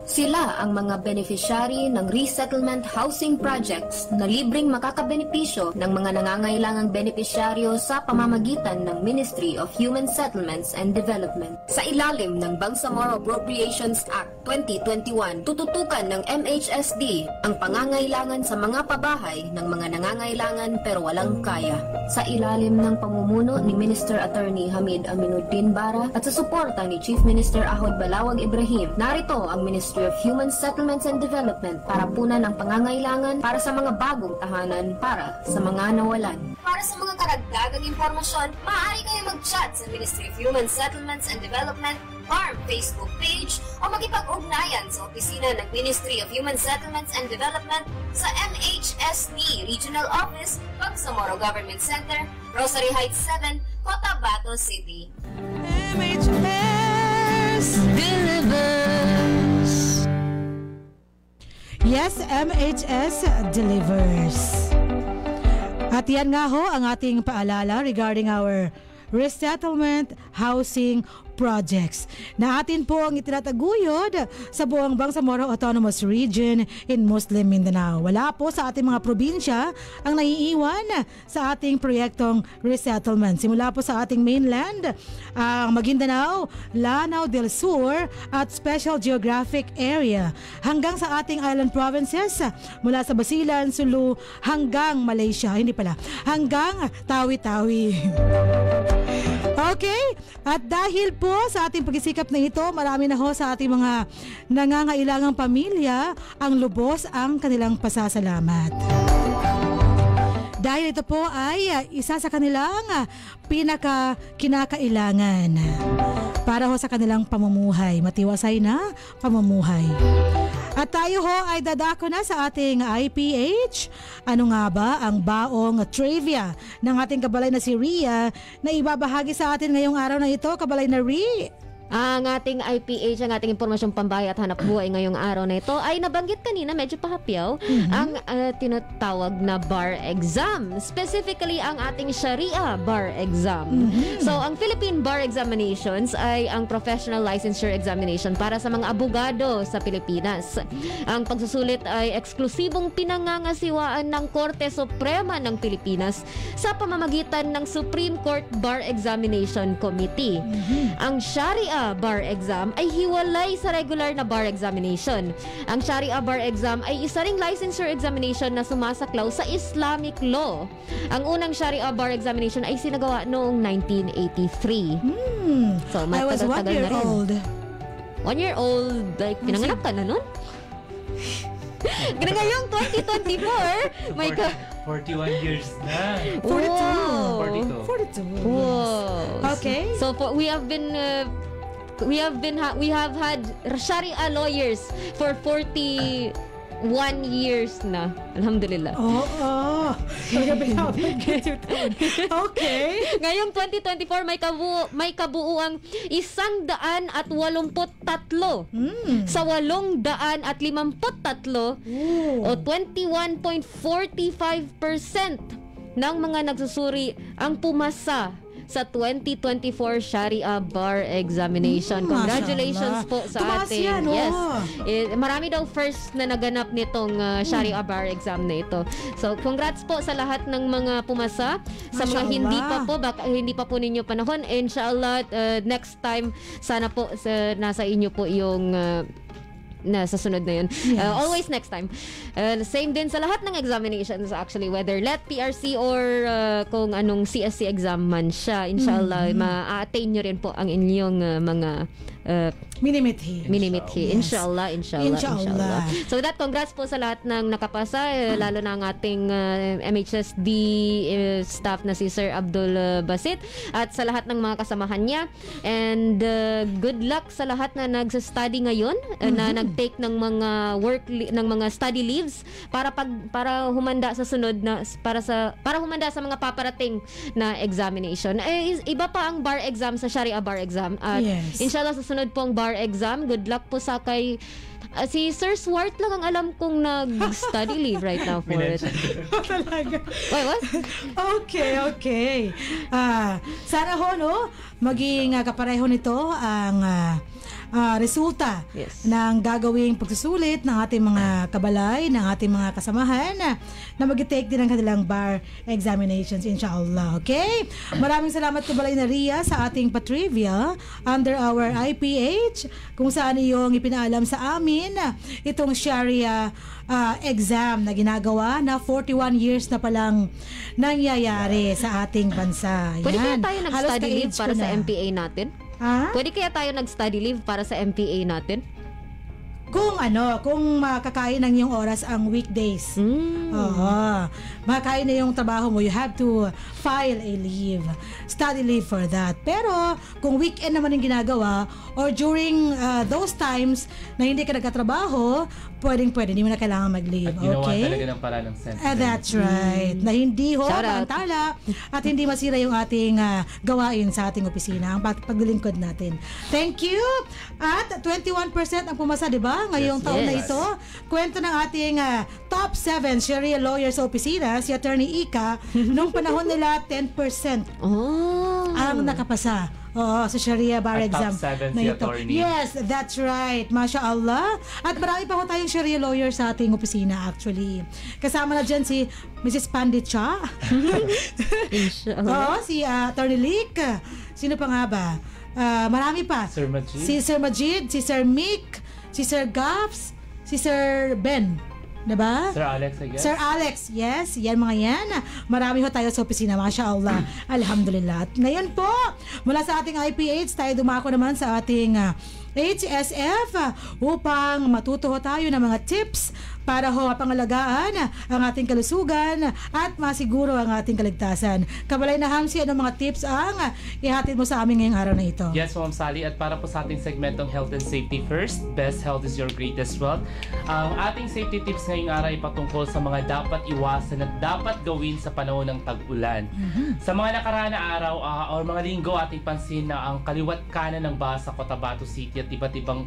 F: Sila ang mga beneficiary ng resettlement housing projects na libreng makakabenepisyo ng mga nangangailangang benepisyaryo sa pamamagitan ng Ministry of Human Settlements and Development. Sa ilalim ng Bangsamoro Appropriations Act 2021, tututukan ng MHSD ang pangangailangan sa mga pabahay ng mga nangangailangan pero walang kaya. Sa ilalim ng pamumuno ni Minister Attorney Hamid Aminuddin Bara at sa suporta ni Chief Minister Ahod Balawag Ibrahim, narito ang Ministry of Human Settlements and Development para punan ang pangangailangan para sa mga bagong tahanan para sa mga nawalan. Para sa mga karagdagang impormasyon, maaari kayo mag-chat sa Ministry of Human Settlements and Development FARM Facebook page o makipag-ugnayan sa opisina ng Ministry of Human Settlements and Development sa MHSD Regional Office, Bangsamoro Government Center, Rosary Heights 7, Cotabato City.
B: MHS delivers. Yes, MHS delivers. At yan nga ho ang ating paalala regarding our resettlement housing projects na atin po ang itinataguyod sa buong Bangsamoro Autonomous Region in Muslim Mindanao. Wala po sa ating mga probinsya ang naiiwan sa ating proyektong resettlement. Simula po sa ating mainland, ang Maguindanao, Lanao del Sur at Special Geographic Area hanggang sa ating island provinces mula sa Basilan, Sulu hanggang Malaysia. Hindi pala, hanggang Tawi-Tawi. Okay, at dahil po sa ating pagsisikap na ito, marami na ho sa ating mga nangangailangang pamilya ang lubos ang kanilang pasasalamat. Dahil ito po ay isa sa kanilang kinakailangan para ho sa kanilang pamumuhay, matiwasay na pamumuhay. At tayo ho ay dadako na sa ating IPH. Ano nga ba ang baong trivia ng ating kabalay na si Ria na ibabahagi sa atin ngayong araw na ito, kabalay na Ria?
C: Ang ating IPH, ang ating impormasyong pambahay at hanap buhay ngayong araw na ito ay nabanggit kanina, medyo pahapyaw, ang tinatawag na bar exam. Specifically, ang ating Sharia bar exam. So, ang Philippine Bar Examinations ay ang professional licensure examination para sa mga abogado sa Pilipinas. Ang pagsusulit ay eksklusibong pinangangasiwaan ng Korte Suprema ng Pilipinas sa pamamagitan ng Supreme Court Bar Examination Committee. Ang Sharia bar exam ay hiwalay sa regular na bar examination. Ang Sharia bar exam ay isa ring licensure examination na sumasaklaw sa Islamic law. Ang unang Sharia bar examination ay sinagawa noong 1983. So,
B: I was 1 year old.
C: 1 year old, like, pinanganak ka na nun? Ngayong 2024, my God.
D: 41 years na.
B: 42. 42.
C: Wow.
B: Okay.
C: So we have had Sharia lawyers for 41 years na. Alhamdulillah. Okay. Ngayong 2024 may kabuuang 183 sa 853 o 21.45% ng mga nagsusuri ang pumasa sa 2024 Sharia Bar Examination. Congratulations po sa ating.
B: Yan,
C: yes. Marami daw first na naganap nitong Sharia Bar exam na ito. So, congrats po sa lahat ng mga pumasa. Sa mga hindi pa po, baka hindi pa po ninyo panahon. Inshallah, next time, sana po nasa inyo po yung na sa sunod na yun.
B: Yes.
C: Always next time. Same din sa lahat ng examinations actually, whether LET, PRC or kung anong CSC exam man siya. Inshallah, ma-attain nyo rin po ang inyong mga
B: Minimithi.
C: Inshallah.
B: Inshallah.
C: So that, congrats po sa lahat ng nakapasa, lalo na ang ating MHSD staff na si Sir Abdul Basit at sa lahat ng mga kasamahan niya. And good luck sa lahat na nagsa-study ngayon, na nag-take ng mga ng mga study leaves para humanda sa sunod na para humanda sa mga paparating na examination. Iba pa ang bar exam sa Sharia bar exam. At inshallah sa sunod pong bar exam, good luck po sa kay si Sir Swart lang ang alam kong nag-study leave right now for it.
B: Talaga.
C: Wait, what?
B: Okay. Sana ho, no, maging kapareho nito ang resulta ng gagawing pagsusulit ng ating mga kabalay, ng ating mga kasamahan na mag-take din ang kanilang bar examinations, inshallah. Okay? Maraming salamat, kabalay na Ria, sa ating patrivia under our IPH, kung saan iyong ipinaalam sa amin itong Sharia exam na ginagawa na 41 years na palang nangyayari sa ating bansa.
C: Pwede kaya tayo nag-study leave para sa MPA natin? Pwede kaya tayo nag-study leave para sa MPA natin?
B: Kung makakain ng iyong oras ang weekdays. Makakain na yung trabaho mo, you have to file a leave, study leave for that. Pero kung weekend naman yung ginagawa or during those times na hindi ka nagkatrabaho, pwede, hindi mo na kailangan mag-leave.
D: At ginawa talaga ng paraan ng sense.
B: That's right. Na hindi maantala at hindi masira yung ating gawain sa ating opisina, ang paglilingkod natin. Thank you! At 21% ang pumasa, di ba? Ngayong taon na ito. Kwento ng ating top 7 Sharia lawyers sa opisina, si Attorney Ika, nung panahon nila 10% ang nakapasa. Sa Sharia bar exam.
D: Top 7 si Attorney.
B: Yes, that's right. Masya Allah. At marami pa ho tayong Sharia lawyer sa ating opisina actually. Kasama na dyan si Mrs. Pandit Cha. Si Attorney Lick. Sino pa nga ba? Marami pa.
D: Sir Majid.
B: Si Sir Majid, si Sir Mick, si Sir Gaffs, si Sir Ben. Diba?
D: Sir Alex, I guess.
B: Sir Alex, yes. Yan mga yan. Marami ho tayo sa opisina. Masya Allah. Alhamdulillah. At ngayon po, mula sa ating IPH, tayo dumako naman sa ating HSF upang matuto tayo ng mga tips para ho pangalagaan ang ating kalusugan at masiguro ang ating kaligtasan. Kabalay na Hamsi, anong mga tips ang ihatid mo sa amin ngayong araw na ito?
D: Yes, Ma'am Sally, at para po sa ating segmentong Health and Safety First, Best Health is Your Greatest Wealth. Ang ating safety tips ngayong araw ay patungkol sa mga dapat iwasan at dapat gawin sa panahon ng tag-ulan. Sa mga nakaraan na araw o mga linggo, ating pansin na ang kaliwat kanan ng baha sa Cotabato City at iba't ibang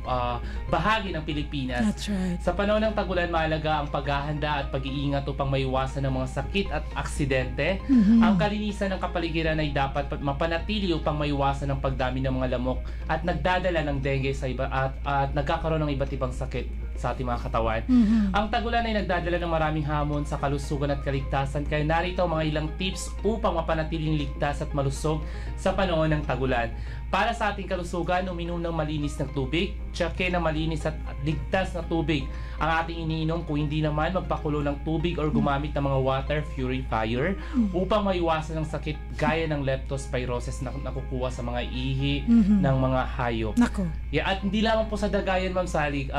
D: bahagi ng Pilipinas.
B: That's right.
D: Sa panahon ng tag-ulan, mahalaga ang paghahanda at pag-iingat upang maiwasan ng mga sakit at aksidente. Ang kalinisan ng kapaligiran ay dapat mapanatili upang maiwasan ang pagdami ng mga lamok at nagdadala ng dengue sa iba at nagkakaroon ng iba't ibang sakit sa ating mga katawan. Ang tag-ulan ay nagdadala ng maraming hamon sa kalusugan at kaligtasan, kaya narito ang mga ilang tips upang mapanatiling ligtas at malusog sa panahon ng tag-ulan. Para sa ating kalusugan, uminom ng malinis na tubig, tsakin ng malinis at ligtas na tubig ang ating iniinom. Kung hindi naman, magpakulo ng tubig or gumamit ng mga water purifier upang maiwasan ang sakit gaya ng leptospirosis na nakukuha sa mga ihi ng mga hayop. At hindi lamang po sa dagayan, Ma'am Sally,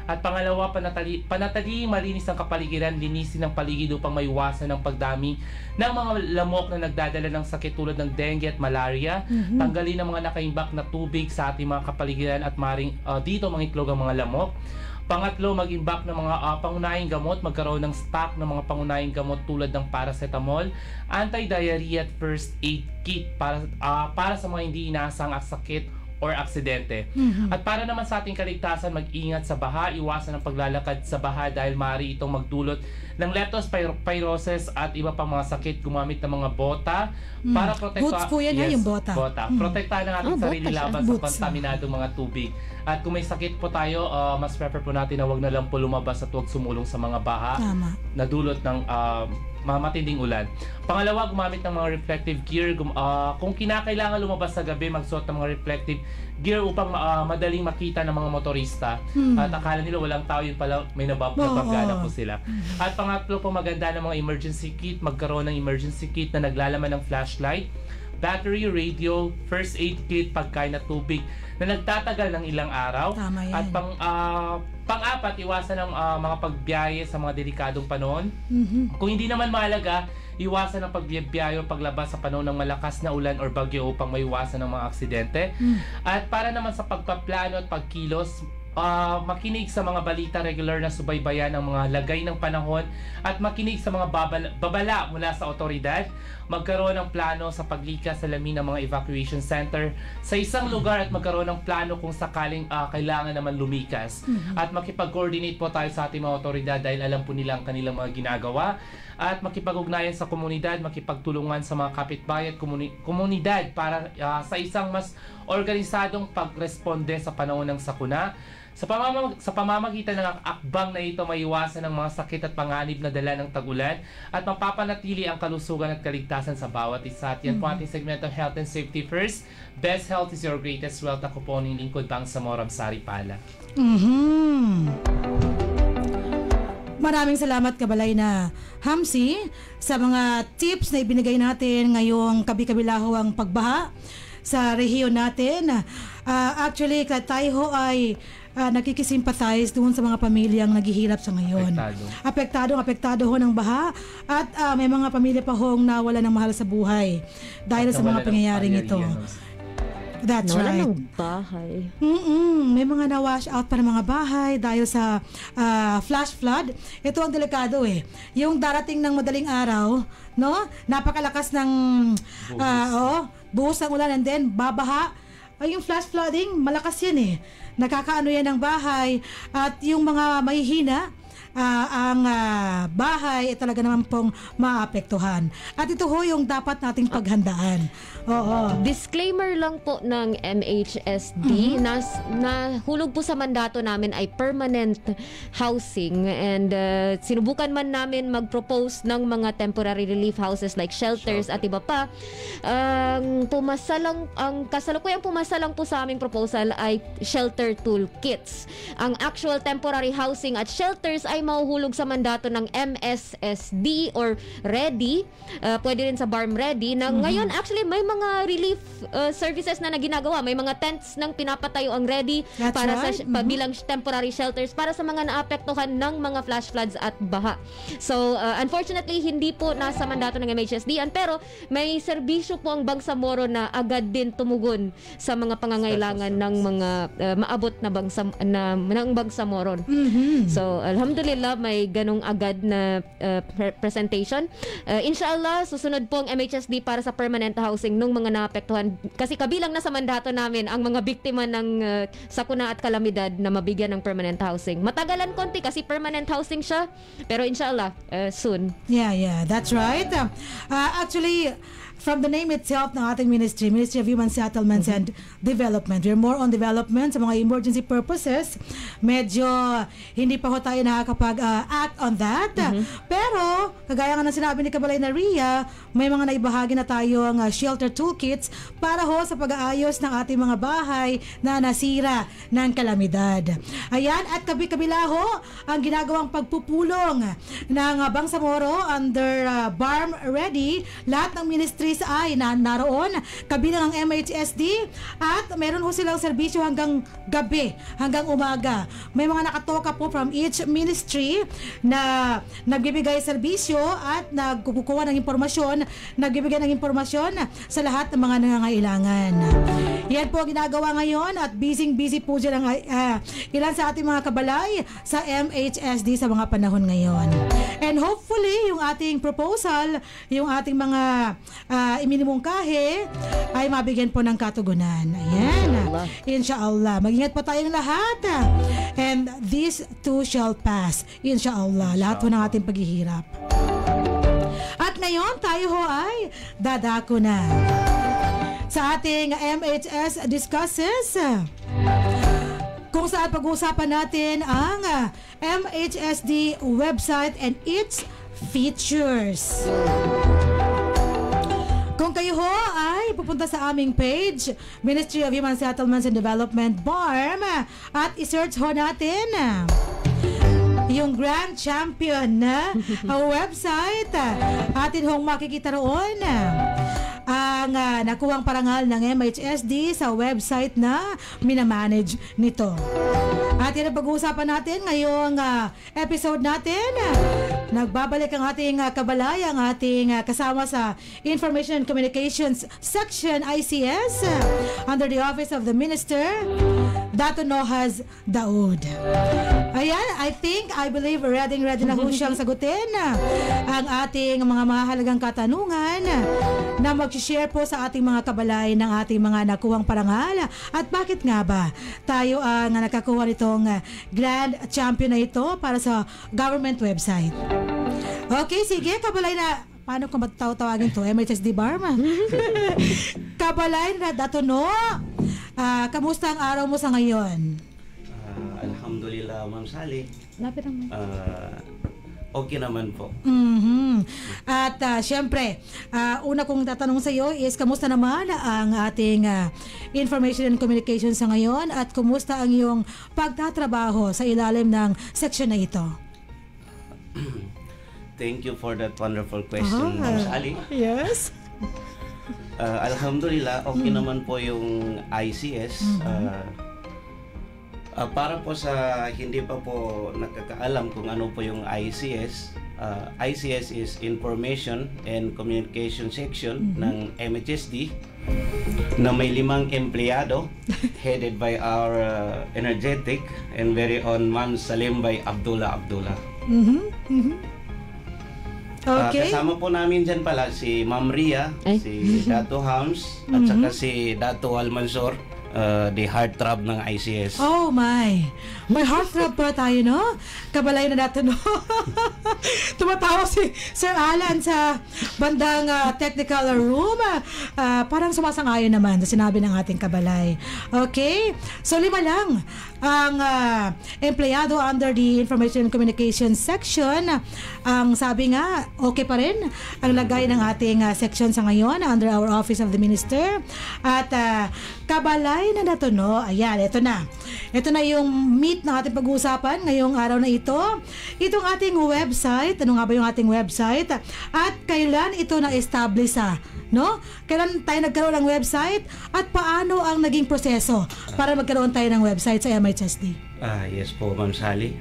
D: at pangalawa, panatiling malinis ang kapaligiran, linisin ang paligid upang maiwasan ang pagdami ng mga lamok na nagdadala ng sakit tulad ng dengue at malaria. Tanggalin ang mga nakaimbak na tubig sa ating mga kapaligiran at maring dito mangitlog ang mga lamok. Pangatlo, mag-imbak ng mga pangunahing gamot, magkaroon ng stock ng mga pangunahing gamot tulad ng paracetamol, anti-diarrhea at first aid kit para sa mga hindi inaasang sakit or aksidente. At para naman sa ating kaligtasan, mag-ingat sa baha, iwasan ang paglalakad sa baha dahil maaari itong magdulot ng leptospirosis at iba pang mga sakit. Gumamit ng mga bota para protektahan.
B: Boots po yan, yung bota.
D: Protektahan ang ating sarili laban sa kontaminadong mga tubig. At kung may sakit po tayo, mas prefer po natin na wag na lang po lumabas at wag sumulong sa mga baha na dulot ng matinding ulan. Pangalawa, gumamit ng mga reflective gear. Kung kinakailangan lumabas sa gabi, magsuot ng mga reflective gear upang madaling makita ng mga motorista. At akala nila walang tao, yun pala may nababagana po sila. At pangatlo po, maganda ng mga emergency kit. Magkaroon ng emergency kit na naglalaman ng flashlight, battery, radio, first aid kit, pagkain at tubig na nagtatagal ng ilang araw.
B: Tama yan.
D: At pang-apat, iwasan ng mga pagbiyahe sa mga delikadong panahon. Kung hindi naman mahalaga, iwasan ang pagbiyahe o paglabas sa panahon ng malakas na ulan or bagyo upang maiwasan ng mga aksidente. At para naman sa pagpaplano at pagkilos, makinig sa mga balita regular na subaybayan ang mga lagay ng panahon at makinig sa mga babala mula sa otoridad. Magkaroon ng plano sa paglikas sa lamin ng mga evacuation center sa isang lugar at magkaroon ng plano kung sakaling kailangan naman lumikas. At makipag-coordinate po tayo sa ating mga otoridad dahil alam po nila ang kanilang mga ginagawa. At makipag-ugnayan sa komunidad, makipagtulungan sa mga kapitbahay at komunidad para sa isang mas organisadong pagresponde sa panahon ng sakuna. Sa pamamagitan ng akbang na ito, maiwasan ang mga sakit at panganib na dala ng tag-ulan at mapapanatili ang kalusugan at kaligtasan sa bawat isa. At yan po ating segmento Health and Safety First. Best health is your greatest wealth. Ako po ang lingkod Bangsamoro Sari-Pala.
B: Maraming salamat Kabalay na Hamsi sa mga tips na ibinigay natin ngayong kabi-kabilaho ang pagbaha sa rehiyon natin. Actually, tayo ay nakikisimpathize doon sa mga pamilyang naghihirap sa ngayon. Apektado ho ng baha at may mga pamilya pa hong nawala ng mahal sa buhay dahil sa mga pangyayaring ito. That's right.
C: Nawala ng bahay.
B: May mga na-wash out pa ng mga bahay dahil sa flash flood. Ito ang delikado eh. Yung darating ng madaling araw, no? Napakalakas ng buhos ng ulan and then babaha. Ay, yung flash flooding, malakas yan eh. Nakakaano yan ng bahay at yung mga mahihina, ang bahay talaga naman pong maapektuhan. At ito ho yung dapat nating paghandaan. Oo.
C: Disclaimer lang po ng MHSD na hulog po sa mandato namin ay permanent housing and sinubukan man namin mag-propose ng mga temporary relief houses like shelters at iba pa. Kasalukuyang pumasa lang po sa aming proposal ay shelter toolkits. Ang actual temporary housing at shelters ay mahuhulog sa mandato ng MSSD or READY. Pwede rin sa BARM READY na ngayon actually may mga relief services na ginagawa. May mga tents nang pinapatayo ang READY para sa bilang temporary shelters para sa mga naapektuhan ng mga flash floods at baha. So unfortunately hindi po nasa mandato ng MHSD pero may serbisyo po ang Bangsamoro na agad din tumugon sa mga pangangailangan ng mga maabot na ng Bangsamoro. So alhamdulillah may ganong agad na presentation. Inshallah susunod po ang MHSD para sa permanent housing ng mga naapektuhan kasi kabilang na sa mandato namin ang mga biktima ng sakuna at kalamidad na mabigyan ng permanent housing. Matagalan konti kasi permanent housing siya pero inshallah soon.
B: Yeah, that's right. Actually, from the name itself ng ating Ministry of Human Settlements and Development. We're more on development sa mga emergency purposes. Medyo hindi pa ho tayo nakakapag-act on that. Pero, kagaya nga ng sinabi ni Kabalay na Ria, may mga naibahagi na tayong shelter toolkits para ho sa pag-aayos ng ating mga bahay na nasira ng kalamidad. Ayan, at kabi-kabila ho ang ginagawang pagpupulong ng Bangsamoro under BARM READY. Lahat ng ministries ay naroon, kabilang ang MHSD at meron ho silang serbisyo hanggang gabi, hanggang umaga. May mga nakatoka po from each ministry na nagbibigay serbisyo at nagkukuha ng impormasyon, nagbibigay ng impormasyon sa lahat ng mga nangangailangan. Yan po ginagawa ngayon at busy po dyan ang ilan sa ating mga kabalay sa MHSD sa mga panahon ngayon. And hopefully, yung ating proposal, yung ating mga iminimungkahi ay mabigyan po ng katugunan. Ayan. Insha'Allah. Mag-ingat po tayong lahat. And this too shall pass. Insha'Allah. Lahat po ng ating paghihirap. At ngayon, tayo ho ay dadako na sa ating MHS Discusses, kung saan pag-uusapan natin ang MHSD website and its features. Kung kayo ho ay pupunta sa aming page, Ministry of Human Settlements and Development, BARM, at isearch ho natin yung Grand Champion na website, atin hong makikita roon ang nakuhang parangal ng MHSD sa website na minamanage nito. At yan ang pag-uusapan natin ngayong episode natin. Nagbabalik ang ating kabalay, ang ating kasama sa Information and Communications Section ICS under the Office of the Minister, Dato Nohaz Daud. Ayan, I believe ready na ho siyang sagutin ang ating mga mahalagang katanungan na mag-share po sa ating mga kabalay ng ating mga nakuhang parangal. At bakit nga ba tayo ang nakakuha nitong Grand Champion na ito para sa government website? Okay, sige, kabalay na. Paano kung tawagin to? MHSD Barma? Kabalay na Dato No. Kamusta ang araw mo sa ngayon?
E: Alhamdulillah, Ma'am Sally.
B: Lapit ang
E: Okay naman po.
B: At syempre, una kong tatanong sa iyo is kamusta naman ang ating Information and Communication sa ngayon at kumusta ang iyong pagtatrabaho sa ilalim ng section na ito?
E: Thank you for that wonderful question, Ma'am Sally.
B: Yes.
E: Alhamdulillah, okay naman po yung ICS. Para po sa hindi pa po nakakaalam kung ano po yung ICS, ICS is Information and Communication Section ng MHSD na may 5 empleyado headed by our energetic and very own Ma'am Salimbay Abdullah.
B: Okay.
E: Kasama po namin dyan pala si Ma'am Ria, si Dato Hams, at saka si Dato Almansor, the heartthrob ng ICS.
B: Oh my! May heartthrob pa tayo, no? Kabalay na natin, no? Tumatawa si Sir Alan sa bandang technical room. Parang sumasangayon naman sa sinabi ng ating kabalay. Okay? So 5 lang ang empleyado under the Information and Communication Section. Ang sabi nga, okay pa rin ang lagay ng ating section sa ngayon under our Office of the Minister. At kabalay na nato, no? Ayan, ito na. Ito na yung meat na ating pag-uusapan ngayong araw na ito. Itong ating website, ano nga ba yung ating website? At kailan ito na-establish, no? Kailan tayo nagkaroon ng website? At paano ang naging proseso para magkaroon tayo ng website sa MHSD?
E: Yes po, Ma'am Sally.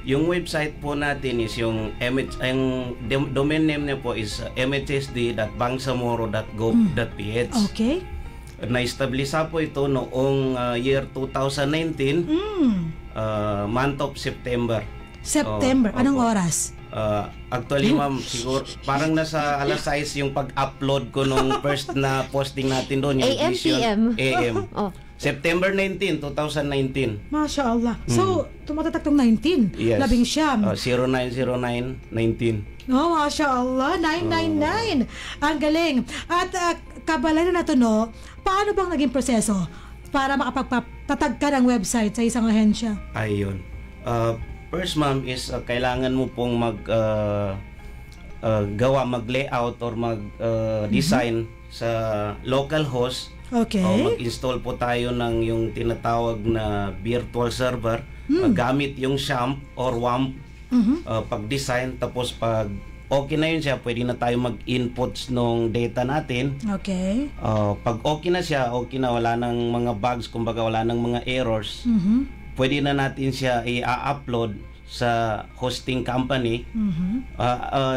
E: Yung website po natin is yung domain name niya po is mhsd.bangsamoro.gov.ph.
B: Okay.
E: Na-establish po ito noong year 2019, month of September.
B: Anong oras?
E: Actually, Ma'am, siguro parang nasa alas 6 yung pag-upload ko nung first na posting natin doon, yung
C: AM, PM.
E: AM. September 19, 2019.
B: Masya Allah. So, tumatatak tong 19.
E: Yes.
B: 19.
E: 0909-19.
B: Oh, Masya Allah. 999. Ang galing. At kabalay na nato, no? Paano bang naging proseso para makapagpatatag ka ng website sa isang ahensya?
E: Ayun. First, Ma'am, is kailangan mo pong mag-layout or mag-design sa local host.
B: Okay.
E: Mag-install po tayo ng yung tinatawag na virtual server gamit yung SHAMP or WAMP pag-design. Tapos pag okay na yun siya, pwede na tayo mag-inputs ng data natin.
B: Okay.
E: Pag okay na siya, okay na, wala nang mga bugs, kumbaga wala nang mga errors, pwede na natin siya i-upload sa hosting company.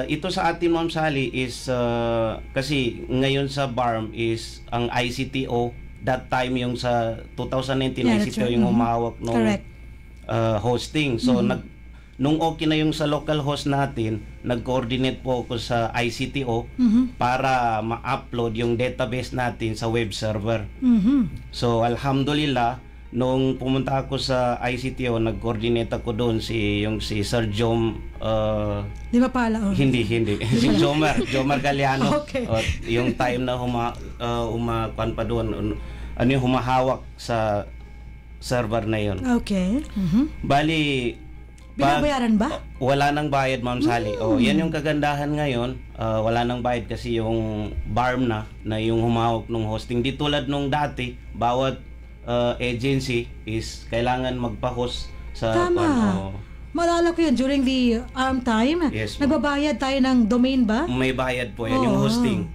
E: Ito sa atin, Ma'am Sally, is kasi ngayon sa BARM is ang ICTO, that time yung sa 2019, ICTO yung humawak ng hosting. So nung okay na yung sa local host natin, nag-coordinate po ako sa ICTO para ma-upload yung database natin sa web server. So alhamdulillah, nung pumunta ako sa ICTO, nag-coordinate ako doon si Sir Jom
B: Di ba pala?
E: Hindi. Si Jomar Galiano.
B: Okay.
E: Yung time na kuwan pa doon, yung humahawak sa server na yun.
B: Okay.
E: Bali,
B: binabayaran ba?
E: Wala nang bayad, Ma'am Sally. Yan yung kagandahan ngayon. Wala nang bayad kasi yung BARM na yung humawak ng hosting. Di tulad nung dati, bawat agency is kailangan magpa-host sa
B: Tama. Maalala ko yun, during the ARM time,
E: Yes,
B: nagbabayad tayo ng domain ba?
E: may bayad po yan, yung hosting.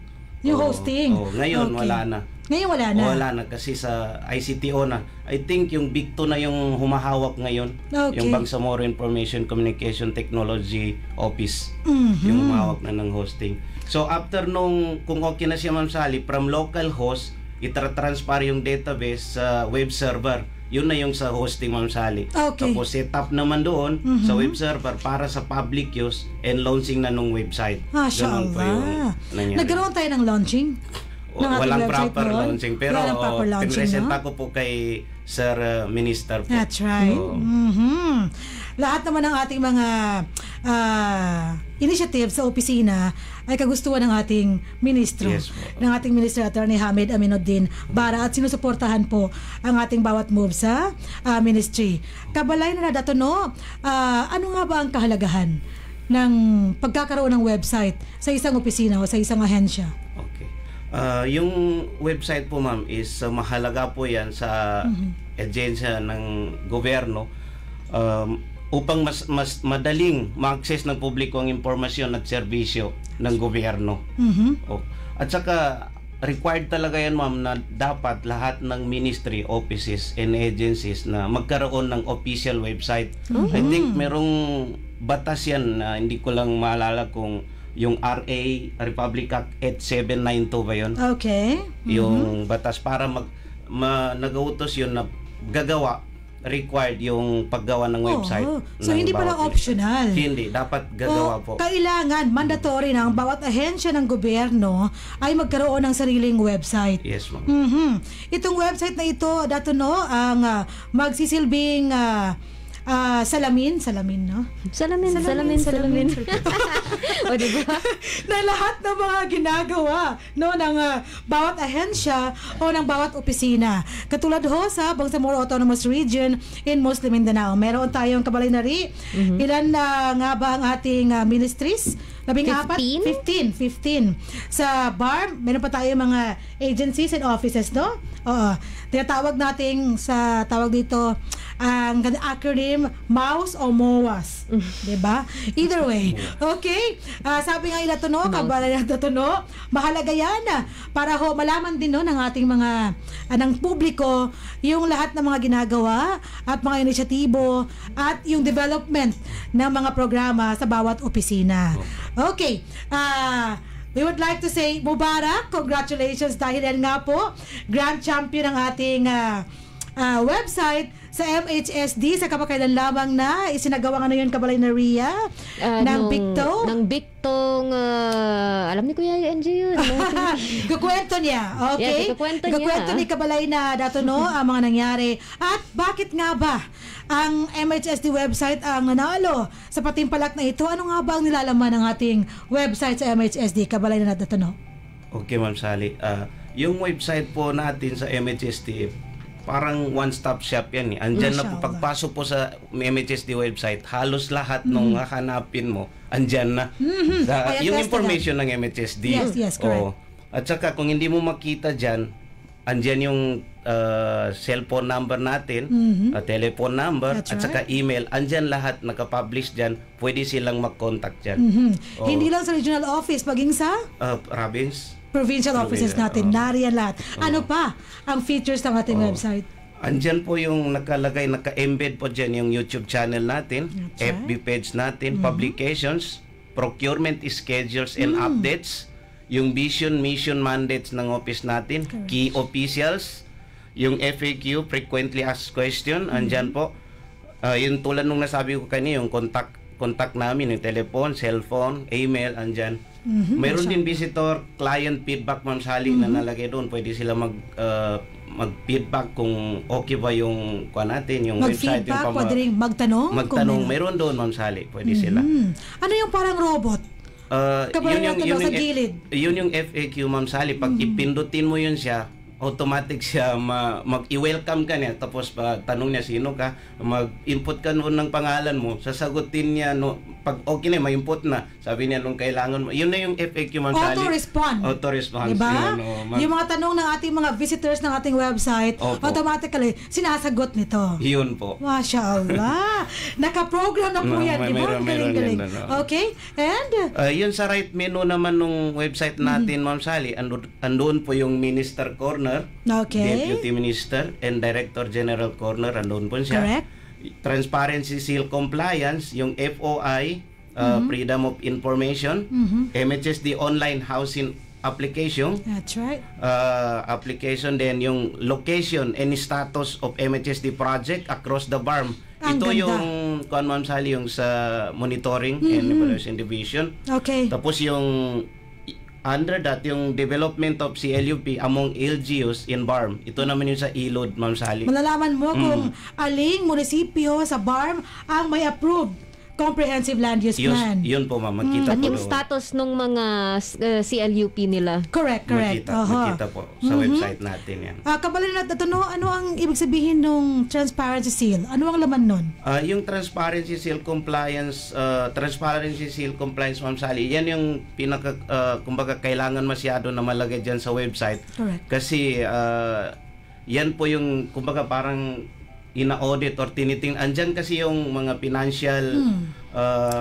B: Yung hosting.
E: Ngayon,
B: Okay.
E: wala na.
B: Ngayon wala na.
E: Wala na kasi sa ICTO na. I think yung Bicto na yung humahawak ngayon.
B: Okay.
E: Yung Bangsamoro Information Communication Technology Office. Yung humahawak na ng hosting. So after nung, kung okay na siya Ma'am Sally, from local host, itra-transfer yung database sa web server. Yun na yung sa hosting Ma'am Sally.
B: Okay.
E: Tapos set up naman doon sa web server para sa public use and launching na nung website. Ganun po yung
B: Mashallah.
E: nangyari.
B: Nagkaroon tayo ng launching? ng ating
E: Walang
B: website
E: proper
B: noon?
E: launching. Pero
B: Walang proper launching,
E: pinresenta
B: no?
E: ko po kay Sir Minister po.
B: That's right.
E: Oo.
B: Lahat naman ng ating mga initiative sa opisina ay kagustuhan ng ating ministro,
E: Yes po.
B: ng ating Minister Attorney Hamid Aminuddin Bara, at sinusuportahan po ang ating bawat move sa ministry. Kabalay na Datono, ano nga ba ang kahalagahan ng pagkakaroon ng website sa isang opisina o sa isang ahensya?
E: Okay. Yung website po ma'am is mahalaga po yan sa agency ng gobyerno upang mas madaling ma-access ng publiko ang impormasyon at serbisyo ng gobyerno. At saka required talaga yan ma'am na dapat lahat ng ministry, offices and agencies na magkaroon ng official website. I think merong batas yan na hindi ko lang maalala kung yung RA Republic Act 8792 ba yun?
B: Okay.
E: Yung batas para nag-utos yun na gagawa, required yung paggawa ng website.
B: So
E: ng
B: hindi pala
E: bawat
B: optional.
E: Hindi, dapat gagawa po.
B: Kailangan, mandatory na ang bawat ahensya ng gobyerno ay magkaroon ng sariling website.
E: Yes, ma'am.
B: Itong website na ito, Datono, ang magsisilbing salamin, no?
C: Salamin. O, diba?
B: Na lahat ng mga ginagawa no ng bawat ahensya o ng bawat opisina. Katulad ho sa Bangsamoro Autonomous Region in Muslim Mindanao. Meron tayong kabalinari. Ilan na nga ba ang ating ministries? 15? 15. Sa BAR, meron pa tayong mga agencies and offices, no? Oo. Tinatawag nating sa tawag dito ang acronym MOUS o MOAS. Diba? Either way. Okay? Sabi nga ila Tono, kabalay na Tono, mahalaga yan para ho malaman din no, ng ating mga ng publiko yung lahat ng mga ginagawa at mga inisyatibo at yung development ng mga programa sa bawat opisina. Okay. We would like to say Mubarak, congratulations dahil yan nga po grand champion ng ating website sa MHSD sa kapakailan lamang na isinagawa nga na yun kabalay na Ria ng Bicto.
C: Ng Bictong alam ni Kuya NG yun.
B: Kukwento niya. Okay?
C: Yes, ikukwento niya.
B: Ni kabalay na Datono ang mga nangyari. At bakit nga ba ang MHSD website ang nanalo sa patimpalak na ito? Ano nga ba ang nilalaman ng ating website sa MHSD kabalay na Datono?
E: Okay, Ma'am Sally. Yung website po natin sa MHSD, parang one-stop shop yan. Andyan na po, pagpasok po sa MHSD website, halos lahat nung hahanapin mo, andyan na. Yung information ng MHSD.
B: Yes, correct.
E: At saka kung hindi mo makita dyan, andyan yung cellphone number natin, telephone number,
B: That's
E: at saka email. Andyan lahat, nakapublish dyan. Pwede silang mag-contact dyan.
B: Hindi lang sa regional office, maging sa provincial offices natin, nariyan lahat. Ano pa ang features ng ating website?
E: Andyan po yung naka-embed po dyan yung YouTube channel natin, FB page natin, publications, procurement schedules and updates, yung vision, mission, mandates ng office natin, key officials, yung FAQ, frequently asked question, andyan po. Yung tulad nung nasabi ko kanina, yung contact namin, yung telephone, cellphone, email, andyan. Meron din visitor client feedback, Ma'am Sally, na nalagay doon. Pwede sila mag-feedback kung okay ba yung natin, yung website.
B: Mag-feedback, pwede rin magtanong.
E: Meron doon, Ma'am Sally. Pwede sila.
B: Ano yung parang robot? Yun yung FAQ,
E: Ma'am Sally. Pag ipindutin mo yun siya, automatic siya mag-i-welcome ka niya, tapos tanong niya sino ka, mag-input ka noon ng pangalan mo, sasagutin niya pag okay na, may-input na, sabi niya nung kailangan mo, yun na yung FAQ, Ma'am Sally.
B: Auto-response. Diba? Yung mga tanong ng ating mga visitors ng ating website, automatically sinasagot nito.
E: Yun po.
B: Masya Allah. Naka-program na po yan, di ba? Galing-galing. Okay, and?
E: Yun sa right menu naman nung website natin, Ma'am Sally, andun po yung Minister Corner, Deputy Minister and Director General Corner, andun po siya.
B: Correct.
E: Transparency Seal Compliance, yung FOI, Freedom of Information, MHSD Online Housing Application.
B: That's right.
E: Application din yung location and status of MHSD project across the BARM. Ito yung Ma'am Sally, yung sa monitoring and evaluation division.
B: Okay.
E: Tapos yung under that, yung development of CLUP among LGUs in BARM. Ito naman yung sa ILOD, Ma'am Sally.
B: Malalaman mo kung aling munisipyo sa BARM ang may approved comprehensive land use plan.
E: Yun po, ma'am. Magkita
C: At
E: po
C: yung status ng mga CLUP nila.
B: Correct.
E: Magkita po sa website natin yan.
B: Kabalin natin, ano ang ibig sabihin ng transparency seal? Ano ang laman nun?
E: Yung Transparency Seal Compliance, Ma'am Sally, yan yung kumbaga kailangan masyado na malagay dyan sa website.
B: Correct.
E: Kasi yan po yung kumbaga parang ina-audit or tinitingnan. Andyan kasi yung mga financial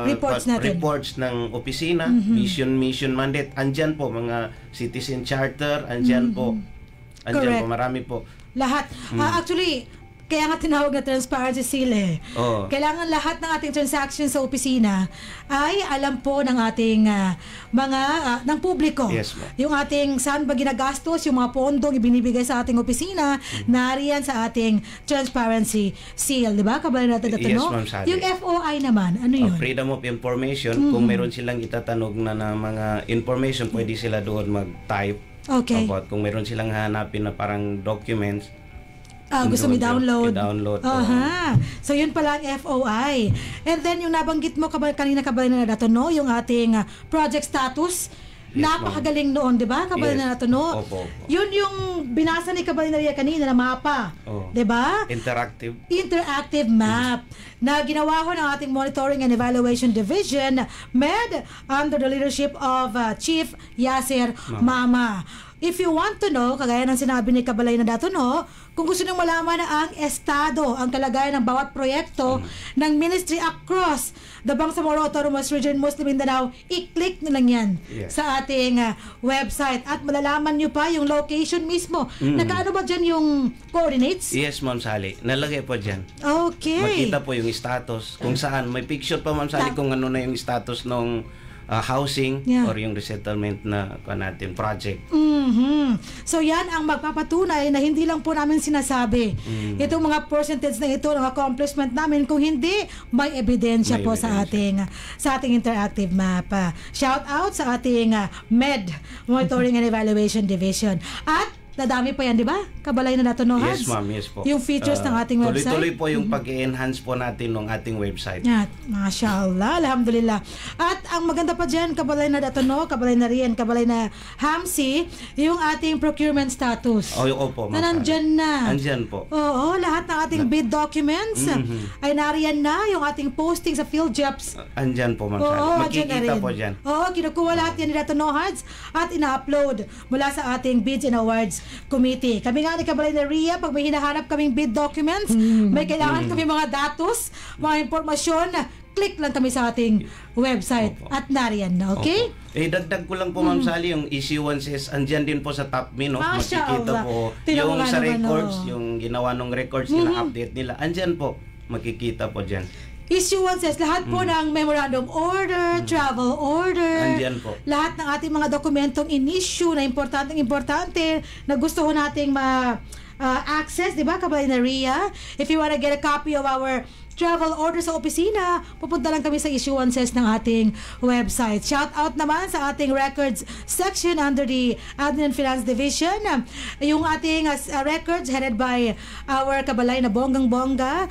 E: reports ng opisina, mission mandate. Andyan po mga citizen charter, andyan po. Andyan po, marami po.
B: Lahat. Actually, kaya nga tinawag na transparency seal Kailangan lahat ng ating transactions sa opisina ay alam po ng ating ng publiko.
E: Yes,
B: yung ating saan ba ginagastos, yung mga pondong ibinibigay sa ating opisina, nariyan sa ating transparency seal. Diba? Kabalin natin ito,
E: yes,
B: no?
E: Ma'am Sally.
B: Yung FOI naman, ano yun?
E: Freedom of Information. Kung meron silang itatanong na mga information, pwede sila doon mag-type.
B: Okay.
E: Kung meron silang hanapin na parang documents,
B: gusto mo i-download. So yun pala ang FOI. And then yung nabanggit mo kanina kabalin na nato, no? Yung ating project status. Yes, napakagaling noon, di ba? Kabalin na nato, no?
E: Opo.
B: Yun yung binasa ni Kabalinaria kanina na mapa. Di ba? Interactive map na ginawa ko ng ating Monitoring and Evaluation Division, MED, under the leadership of Chief Yasser Mama. If you want to know, kagaya ng sinabi ni Kabalay na dato, no, kung gusto nyo malaman na ang estado, ang kalagayan ng bawat proyekto ng ministry across the Bangsamoro Autonomous Region, Muslim Mindanao, i-click nyo lang yan sa ating website at malalaman nyo pa yung location mismo. Nakaano ba dyan yung coordinates?
E: Yes, Ma'am Sally. Nalagay po dyan.
B: Okay.
E: Makita po yung status kung saan. May picture pa, Ma'am Sally, kung ano na yung status ng housing or yung resettlement na natin project.
B: So yan ang magpapatunay na hindi lang po namin sinasabi itong mga percentage na ito ng accomplishment namin, kung hindi may ebidensya po sa ating interactive map. Shout out sa ating MED, Monitoring and Evaluation Division. At nadami pa yan, di ba? Kabalay na nato, no, Hans?
E: Yes, ma'am. Yes po.
B: Yung features ng ating website.
E: Tuloy-tuloy po yung pag-enhance po natin ng ating website.
B: Yan. Mashallah. Alhamdulillah. At ang maganda pa dyan, kabalay na nato, no? Kabalay na Rian, kabalay na Hamsi, yung ating procurement status.
E: Opo, ma'am.
B: Na nandyan na.
E: Andyan po.
B: Oo, lahat ng ating bid documents ay nariyan na. Yung ating posting sa PhilJeps.
E: Andyan po, ma'am. Makikita po dyan.
B: Oo, kinukuha lahat yan ni Dato Nohads at ina-upload mula sa ating Bids and Awards Committee. Kami nga ni Kabalay na Ria, pag may hinahanap kaming bid documents, may kailangan kami mga datos, mga impormasyon, click lang kami sa ating website at nariyan na, okay?
E: Dagdag ko lang po, Ma'am Sally, yung issuances, andyan din po sa top menu. Makikita po yung sa records, yung ginawa ng records nila, update nila, andyan po, makikita po dyan.
B: Issuances, lahat po ng memorandum order, travel order,
E: andyan po.
B: Lahat ng ating mga dokumentong in-issue na importante na gusto ho nating access, di ba, Kabalay na Ria? If you wanna get a copy of our travel order sa opisina, pupunta lang kami sa issuances ng ating website. Shout out naman sa ating records section under the Admin and Finance Division. Yung ating records headed by our kabalay na bonggang-bongga,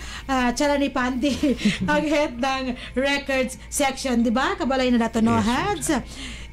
B: Charani Pandi, ang head ng records section. Diba? Kabalay na Datonohads.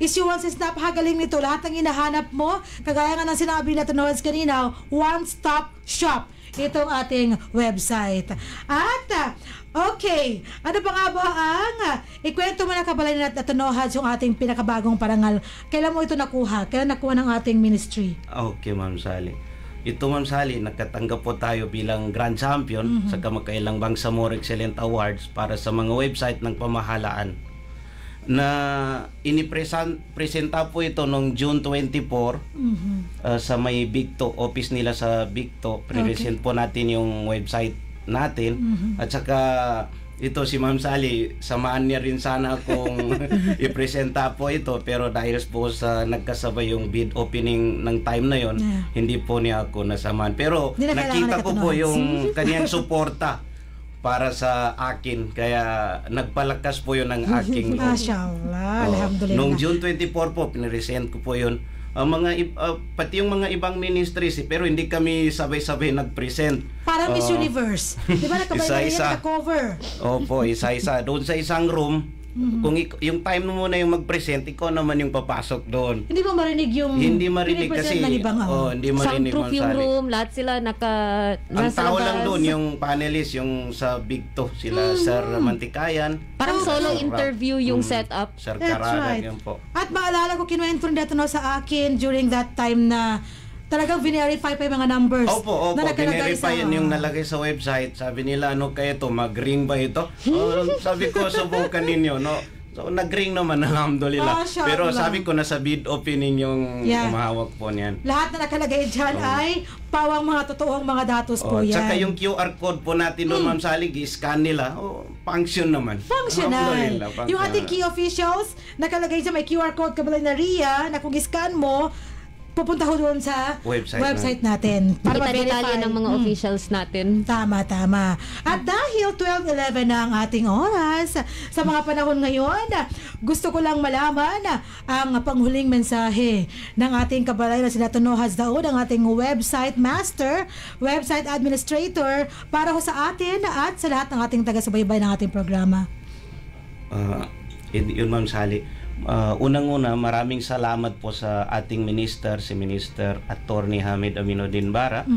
B: Issuances, napakagaling nito. Lahat ng hinahanap mo, kagaya nga ng sinabi na Datonohads kanina, one-stop shop itong ating website. At, okay, ano pa nga ba ang ikwento mo na kabalay na Datonohads yung ating pinakabagong parangal? Kailan mo ito nakuha? Kailan nakuha ng ating ministry?
E: Okay, Ma'am Sally. Ito, Ma'am Sally, nagkatanggap po tayo bilang Grand Champion sa kamakailang Bangsamoro Excellent Awards para sa mga website ng pamahalaan na inipresenta po ito noong June 24 sa may Bicto, office nila sa Bicto. Present po natin yung website natin at saka ito si Ma'am Sally, samahan niya rin sana akong ipresenta po ito, pero dahil po sa nagkasabay yung bid opening ng time na yon, hindi po niya ako nasamahan. Pero nakita ko po yung kanyang suporta para sa akin, kaya nagpalakas po yun ng aking
B: Mashallah, alhamdulillah.
E: Noong June 24 po, piniresent ko po yun. Pati yung mga ibang ministries, pero hindi kami sabay-sabay nag-present.
B: Parang Miss Universe. Di ba nakabayan na cover?
E: Opo, isa-isa. Doon sa isang room, kung yung time mo muna yung mag-present, ikaw naman yung papasok doon.
B: Hindi mo marinig yung
E: hindi marinig kasi
B: ng ibang
E: hindi marinig.
C: Soundproof yung room, lahat sila
E: ang tao lang doon, yung panelist, yung sa Bicto, sila Sir Mantikayan.
C: Parang solo interview yung setup.
E: Sir
B: That's
E: Caragan,
B: right.
E: yun po.
B: At maalala ko, kinuwento rin dito sa akin during that time na talagang verify pa yung mga numbers.
E: Opo,
B: na nakalagay
E: verify yung nalagay sa website. Sabi nila, ano kaya ito, mag-ring ba ito? Sabi ko, subukan ninyo, no? So, nag-ring naman, alhamdulillah. Pero sabi ko, nasa bid opening yung umahawak po niyan.
B: Lahat na nakalagay dyan ay pawang mga totoong mga datos po yan.
E: Tsaka yung QR code po natin doon, Ma'am Sally, i-scan nila. Function naman.
B: Functional. Yung ating key officials, nakalagay dyan may QR code kabalay na RIA, na kung i-scan mo, pupunta ko doon sa website natin para
C: ma-verify ng mga officials natin.
B: Tama. At dahil 12:11 na ang ating oras, sa mga panahon ngayon, gusto ko lang malaman ang panghuling mensahe ng ating kabalay na si Datonohads Daud, ang ating website master, website administrator, para ho sa atin at sa lahat ng ating taga-subaybay ng ating programa.
E: Yun, Ma'am Sally. Unang-una, maraming salamat po sa ating minister, si Minister Attorney Hamid Aminuddin Bara,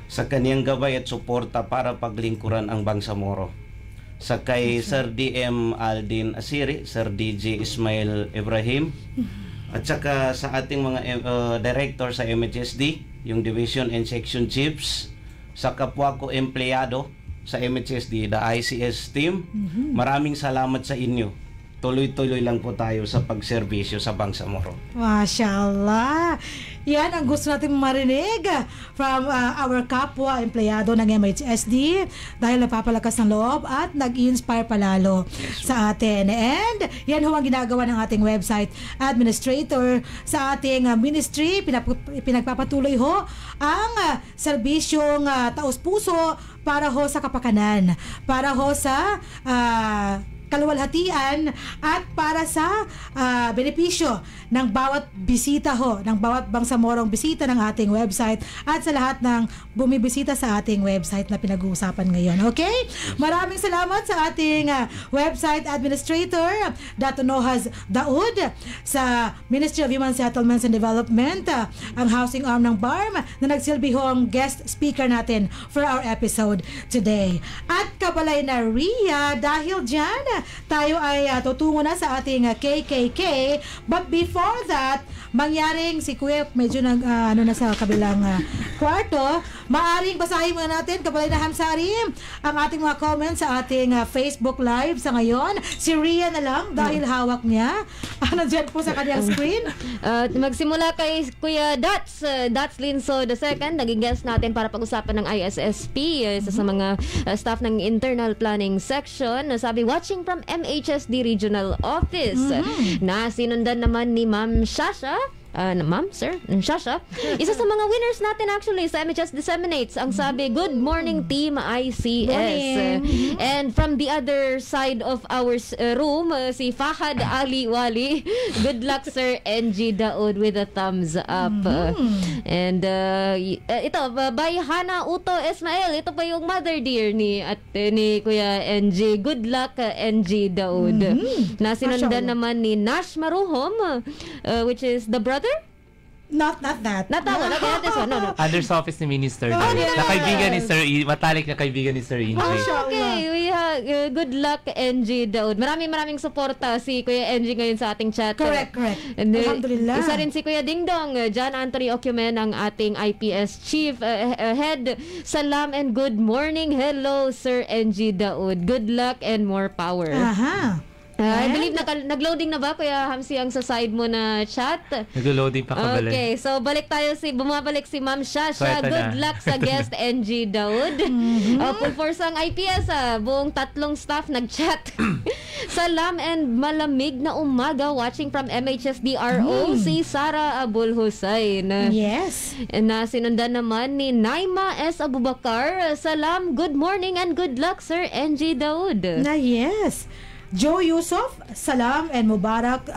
E: sa kaniyang gabay at suporta para paglingkuran ang Bangsamoro. Sa kay Sir DM Aldin Asiri, Sir DJ Ismail Ibrahim, at saka sa ating mga director sa MHSD, yung Division and Section Chiefs, sa kapwa ko empleyado sa MHSD, the ICS team, maraming salamat sa inyo. Tuloy-tuloy lang po tayo sa pagserbisyo sa Bangsamoro.
B: Mashallah. Yan ang gusto natin marinig from our kapwa empleyado ng MHSD dahil napapalakas ng loob at nag-inspire palalo sa atin. And yan ho ang ginagawa ng ating website administrator sa ating ministry. Pinagpapatuloy ho ang serbisyong taos-puso para ho sa kapakanan, para ho sa kaluwalhatian at para sa benepisyo ng bawat bisita ho, ng bawat Bangsamorong bisita ng ating website at sa lahat ng bumibisita sa ating website na pinag-uusapan ngayon. Okay? Maraming salamat sa ating website administrator, Datonohads Daud, sa Ministry of Human Settlements and Development, ang housing arm ng BARM, na nagsilbi ho ang guest speaker natin for our episode today. At kabalay na RIA, dahil dyan tayo ay tutungo na sa ating KKK, but before that, mangyaring si Kuya medyo nasa kabilang kwarto, maaring basahin muna natin, kabalay na Hamsari, ang ating mga comments sa ating Facebook Live sa ngayon. Si Ria na lang dahil hawak niya. Nandiyan po sa kanyang screen.
C: Magsimula kay Kuya Dats Linso II, naging guest natin para pag-usapan ng ISSP, isa sa mga staff ng Internal Planning Section. Sabi, watching from MHSD Regional Office. Na sinundan naman ni Ma'am Shasha ma'am, sir, Shasha. Isa sa mga winners natin actually sa MHS Disseminates. Ang sabi, good morning team ICS.
B: Morning.
C: And from the other side of our room, si Fahad Ali Wali. Good luck sir, NG Daud with a thumbs up. And ito, by Hana Uto Ismael. Ito pa yung mother dear ni Kuya NG. Good luck NG Daud. Nasinundan naman ni Nash Maruhom, which is the brother?
B: Not that.
C: Not that one. Okay, not this one. No.
D: Under sa office ni Minister.
B: Oh, yes.
D: Na kaibigan ni Sir matalik na kaibigan ni Sir Inji.
C: Okay, we have good luck NG Daud. Maraming suporta si Kuya NG ngayon sa ating chat.
B: Correct.
C: And,
B: Alhamdulillah.
C: Isa rin si Kuya Dingdong, John Anthony Ocumen, ang ating IPS Chief Head. Salam and good morning. Hello, Sir NG Daud. Good luck and more power.
B: Aha.
C: I believe nag-loading na ba, Kuya Hamsi, ang sa side mo na chat?
D: Nag-loading pa kabalik.
C: Okay, so bumabalik si Ma'am Shasha. Good luck sa guest NG Daud. Full force ang IPS, buong 3 staff nag-chat. Salam and malamig na umaga watching from MHSDRO si Sara Abul Hussein.
B: Yes.
C: Na sinundan naman ni Naima S. Abubakar. Salam, good morning and good luck Sir NG Daud.
B: Yes. Joe Yusuf, salam and mubarak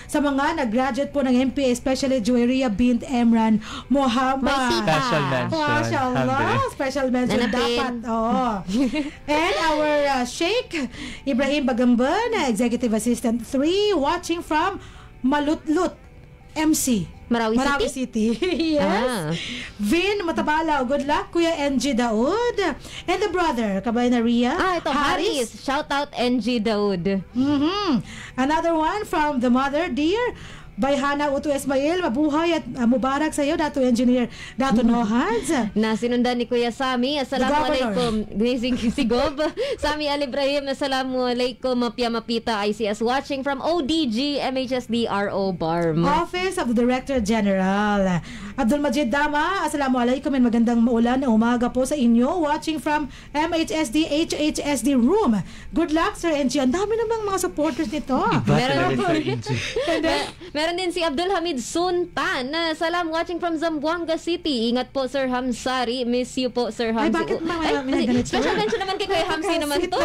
B: sa mga nag-graduate po ng MPA, especially Joeria bint Emran Muhammad.
D: Special mention.
B: Mashallah, special mention dapat. And our Sheikh Ibrahim Bagamban, Executive Assistant 3, watching from Malutlut, MC. Marawi City. Yes. Vin Matabalaw, good luck Kuya NG Daud. And the brother, kabay na Ria.
C: Ito Haris. Shout out NG Daud.
B: Another one from the mother, dear by Hana Uto Ismail. Mabuhay at mubarak sa iyo, Dato Engineer Dato Nohads.
C: Na sinundan ni Kuya Sami. Assalamualaikum. Si Gob. Sami Al Ibrahim. Assalamualaikum. Mapia Mapita ICS watching from ODG MHSDRO Barm.
B: Office of the Director General. Abdul Majid Dama. Assalamualaikum and magandang maulan na umaga po sa inyo. Watching from MHSD HHSD Room. Good luck Sir NG. Ang dami namang mga supporters nito.
C: Meron din si Abdul Hamid Suntan. Salam watching from Zamboanga City. Ingat po Sir Hamsari. Miss you po Sir Hamsi.
B: Ay, bakit mga ganito?
C: Special mention naman kay Kuya Hamsi naman to.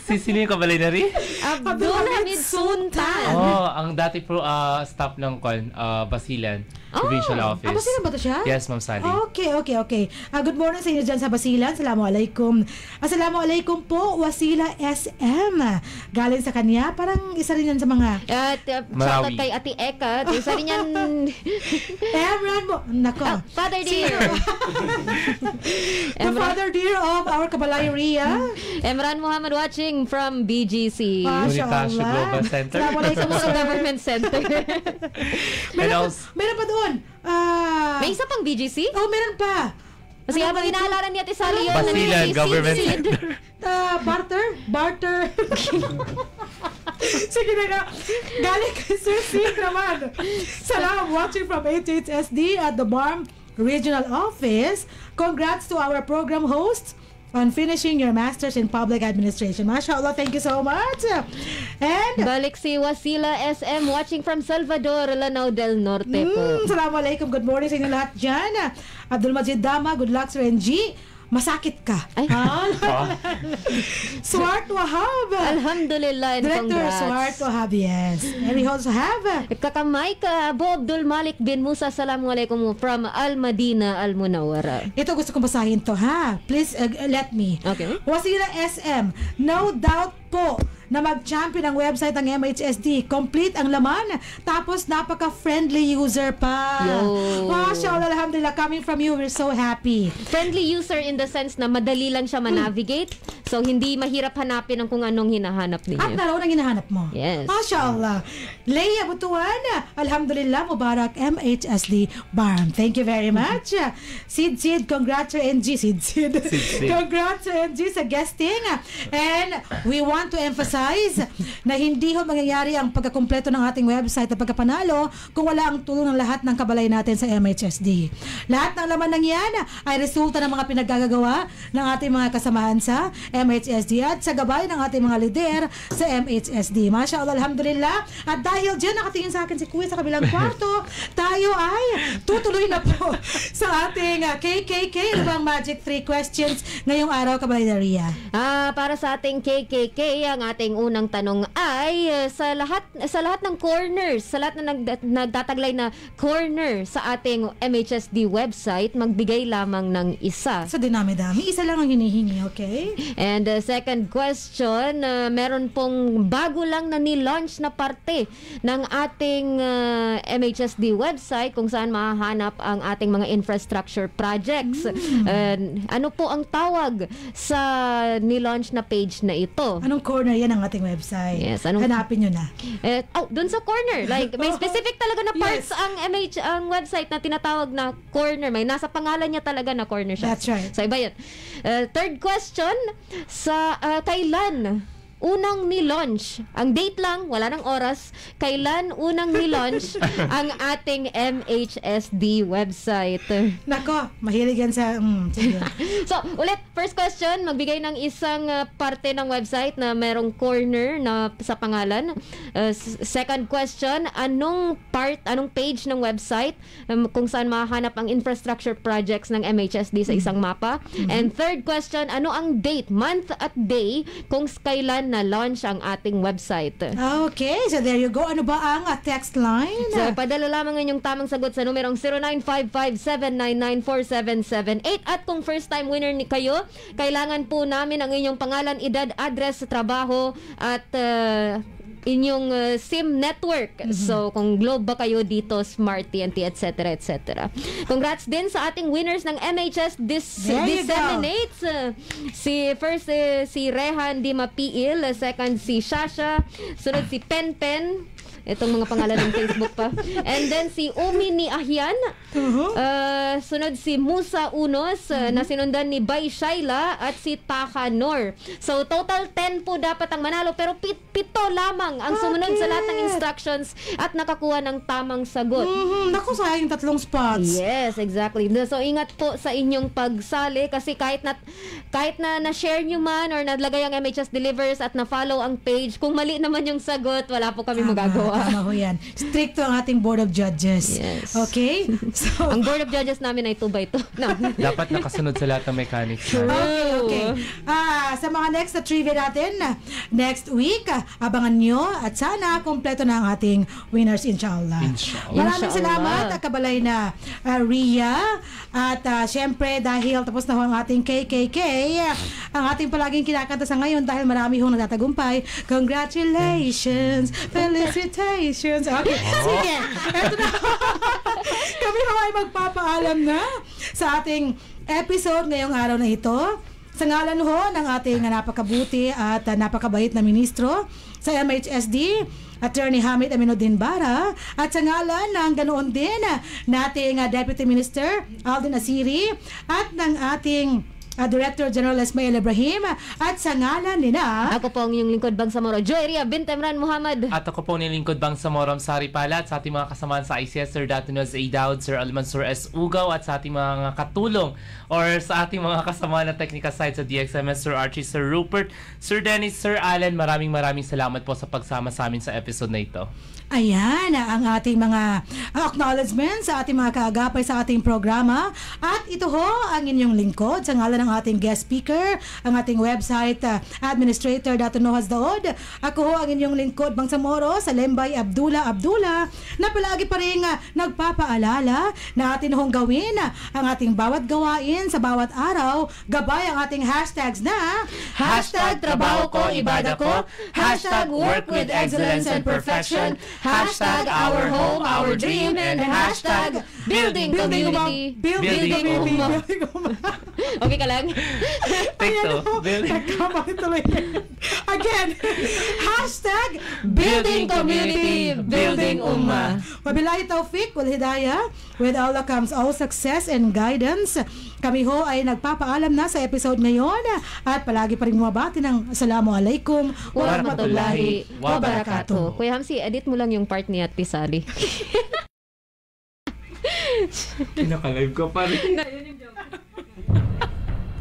D: Sino yung kabalinary?
C: Abdul Hamid Suntan.
D: Ang dati staff ng Basilan. Provincial Office.
B: Basilan ba ito siya?
D: Yes, Ma'am Sally.
B: Okay. Good morning sa inyo dyan sa Basilan. Assalamualaikum. Assalamualaikum po, Wasila SM. Galing sa kanya. Parang isa rin yan sa mga...
C: Shoutout kay Ate Eka. Isa rin yan...
B: Emran mo. Nako.
C: Father dear.
B: The father dear of our Kabalay Ria.
C: Emran Muhammad watching from BGC.
D: Bonifacio Global Center.
B: Assalamualaikum
C: sa Government Center.
B: Meron pa doon.
C: May isa pang BGC?
B: Meron pa.
C: Kasi habang inaalaran ni Ate Sally yun.
D: Basilan Government Center.
B: Barter. Sige na nga. Galing kay Sir Sig naman. Salam, watching from HHSD at the BARM Regional Office. Congrats to our program hosts on finishing your Masters in Public Administration. MashaAllah, thank you so much. And
C: balik si Wasila SM watching from Salvador, Lanao del Norte po.
B: Assalamualaikum, good morning sa inyo lahat dyan. Abdul Majid Dama, good luck Sir NG. Masakit ka.
C: Ay.
B: Swart Wahab.
C: Alhamdulillah and
B: Director
C: congrats.
B: Swart Wahab, yes. And we also have
C: kakamay ka, Abu Abdul Malik bin Musa. Assalamualaikum from Al Madina Al Munawwara.
B: Ito gusto kong basahin to ha. Please let me.
C: Okay.
B: Wasila SM, no doubt po na mag-champion ang website ng MHSD. Complete ang laman. Tapos napaka-friendly user pa. Mashallah, alhamdulillah. Coming from you, we're so happy.
C: Friendly user in the sense na madali lang siya manavigate. So, hindi mahirap hanapin ang kung anong hinahanap ninyo.
B: At naroon ang hinahanap mo.
C: Yes.
B: Mashallah. Leia Butuan, alhamdulillah, Mubarak MHSD BARM. Thank you very much. Sid, congrats to NG. Sid. Congrats to NG sa guesting. And we want want to emphasize na hindi ho mangyayari ang pagkakumpleto ng ating website at pagkapanalo kung wala ang tulong ng lahat ng kabalay natin sa MHSD. Lahat ng laman ng yan ay resulta ng mga pinaggagawa ng ating mga kasamahan sa MHSD at sa gabay ng ating mga lider sa MHSD. Mashallah, alhamdulillah. At dahil dyan nakatingin sa akin si Kuya sa kabilang kwarto, tayo ay tutuloy na po sa ating KKK. Ano bang Magic 3 questions ngayong araw, kabalay na Ria?
C: Para sa ating KKK, ang ating unang tanong ay sa lahat ng corners, sa lahat na nagtataglay na corner sa ating MHSD website, magbigay lamang ng isa.
B: So, dinami-dami. Isa lang ang hinihingi, okay?
C: And second question, meron pong bago lang na ni-launch na parte ng ating MHSD website kung saan mahahanap ang ating mga infrastructure projects. Ano po ang tawag sa ni-launch na page na ito?
B: Anong corner yan ang ating website?
C: Yes,
B: hanapin nyo na.
C: Dun sa corner. Like, may specific talaga na parts ang website na tinatawag na corner. May nasa pangalan niya talaga na corner siya.
B: That's right.
C: So, iba yun. Third question, sa kailan unang ni-launch, ang date lang, wala nang oras, kailan unang ni-launch ang ating MHSD website?
B: Nako, mahilig yan sa... sige.
C: So, ulit, first question, magbigay ng isang parte ng website na merong corner na sa pangalan. Second question, anong page ng website kung saan mahanap ang infrastructure projects ng MHSD sa isang mapa? And third question, ano ang date, month at day kung kailan na-launch ang ating website?
B: Okay, so there you go. Ano ba ang text line?
C: So, padala lamang inyong tamang sagot sa numerong 0955-799-4778. At kung first time winner kayo, kailangan po namin ang inyong pangalan, edad, address, trabaho, at inyong SIM network. So, kung Globe ba kayo dito, Smart, TNT, etc., etc. Congrats din sa ating winners ng MHS Disseminates. First, si Rehan Di Mapiil. Second, si Shasha. Sunod, si Pen. Itong mga pangalan ng Facebook pa. And then si Umi ni Ahyan. Sunod si Musa Unos, na sinundan ni Bay Shaila at si Taka Nor. So total 10 po dapat ang manalo, pero 7 lamang ang sumunod sa lahat ng instructions at nakakuha ng tamang sagot.
B: Naku, sayang 3 spots.
C: Yes, exactly. So ingat po sa inyong pagsali kasi kahit na na-share nyo man or naglagay ang MHS Delivers at na-follow ang page, kung mali naman yung sagot, wala po kami magagawa.
B: Tama ho yan. Stricto ang ating Board of Judges.
C: Yes.
B: Okay? So,
C: ang Board of Judges namin ay 2x2. No.
D: Dapat nakasunod sa lahat ng mechanics.
B: Okay. Sa mga next na trivia natin, next week, abangan nyo at sana kompleto na ang ating winners, inshallah. Maraming salamat, kabalay na Ria. At syempre, dahil tapos na ho ang ating KKK, ang ating palaging kinakanta sa ngayon dahil marami hong nagtatagumpay. Congratulations! Felicitations! Okay, sige. Eto na. Kami ho ay magpapaalam na sa ating episode ngayong araw na ito. Sa ngalan ho ng ating napakabuti at napakabait na ministro sa MHSD, Attorney Hamid Aminuddin Bara, at sa ngalan ng ganoon din nating Deputy Minister Alden Asiri at ng ating Director General Ismail Ibrahim, at sa ngalan nina
C: ako po ang inyong lingkod Bangsamoro Joyria Bint Emran Muhammad,
D: at ako po ang lingkod Bangsamoro Sari Pala, at sa ating mga kasamahan sa ICS, Sir Datunoz A. Daud, Sir Almansur S. Ugaw, at sa ating mga katulong or sa ating mga kasamahan na technical side sa DXMS, Sir Archie, Sir Rupert, Sir Dennis, Sir Allen, maraming salamat po sa pagsama sa amin sa episode na ito.
B: Ayan, ang ating mga acknowledgements sa ating mga kaagapay sa ating programa. At ito ho ang inyong lingkod sa ngalan ng ating guest speaker, ang ating website administrator Dato Nohaz Daod. Ako ho ang inyong lingkod Bangsamoro sa Lembay Abdullah na palagi pa rin nagpapaalala na atin hong gawin ang ating bawat gawain sa bawat araw, gabay ang ating hashtags na
C: Trabaho ko, Ibada ko, #Work with Excellence and Perfection, #Our Home, Our Dream, and #Building Community.
B: Building
C: Okay ka lang?
D: Take two.
B: Nagkamali tuloy. Again, hashtag building community, building ummah. Wabillahi taufiq wal hidayah. With Allah comes all success and guidance. Kami ho ay nagpapaalam na sa episode ngayon at palagi pa rin mabati ng Assalamualaikum
C: Warahmatullahi wabarakatuh. Kuya Hamsi, edit mo lang yung part ni Ate Sally.
D: Kinaka-live ka pa rin.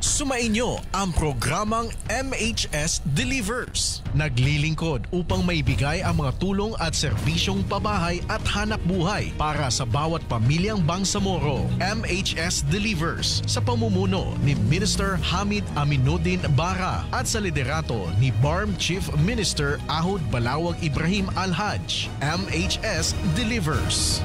A: Sumainyo ang programang MHS Delivers. Naglilingkod upang maibigay ang mga tulong at serbisyong pabahay at hanap buhay para sa bawat pamilyang Bangsamoro. MHS Delivers sa pamumuno ni Minister Hamid Aminuddin Bara at sa liderato ni BARM Chief Minister Ahud Balawag Ibrahim Al-Haj. MHS Delivers.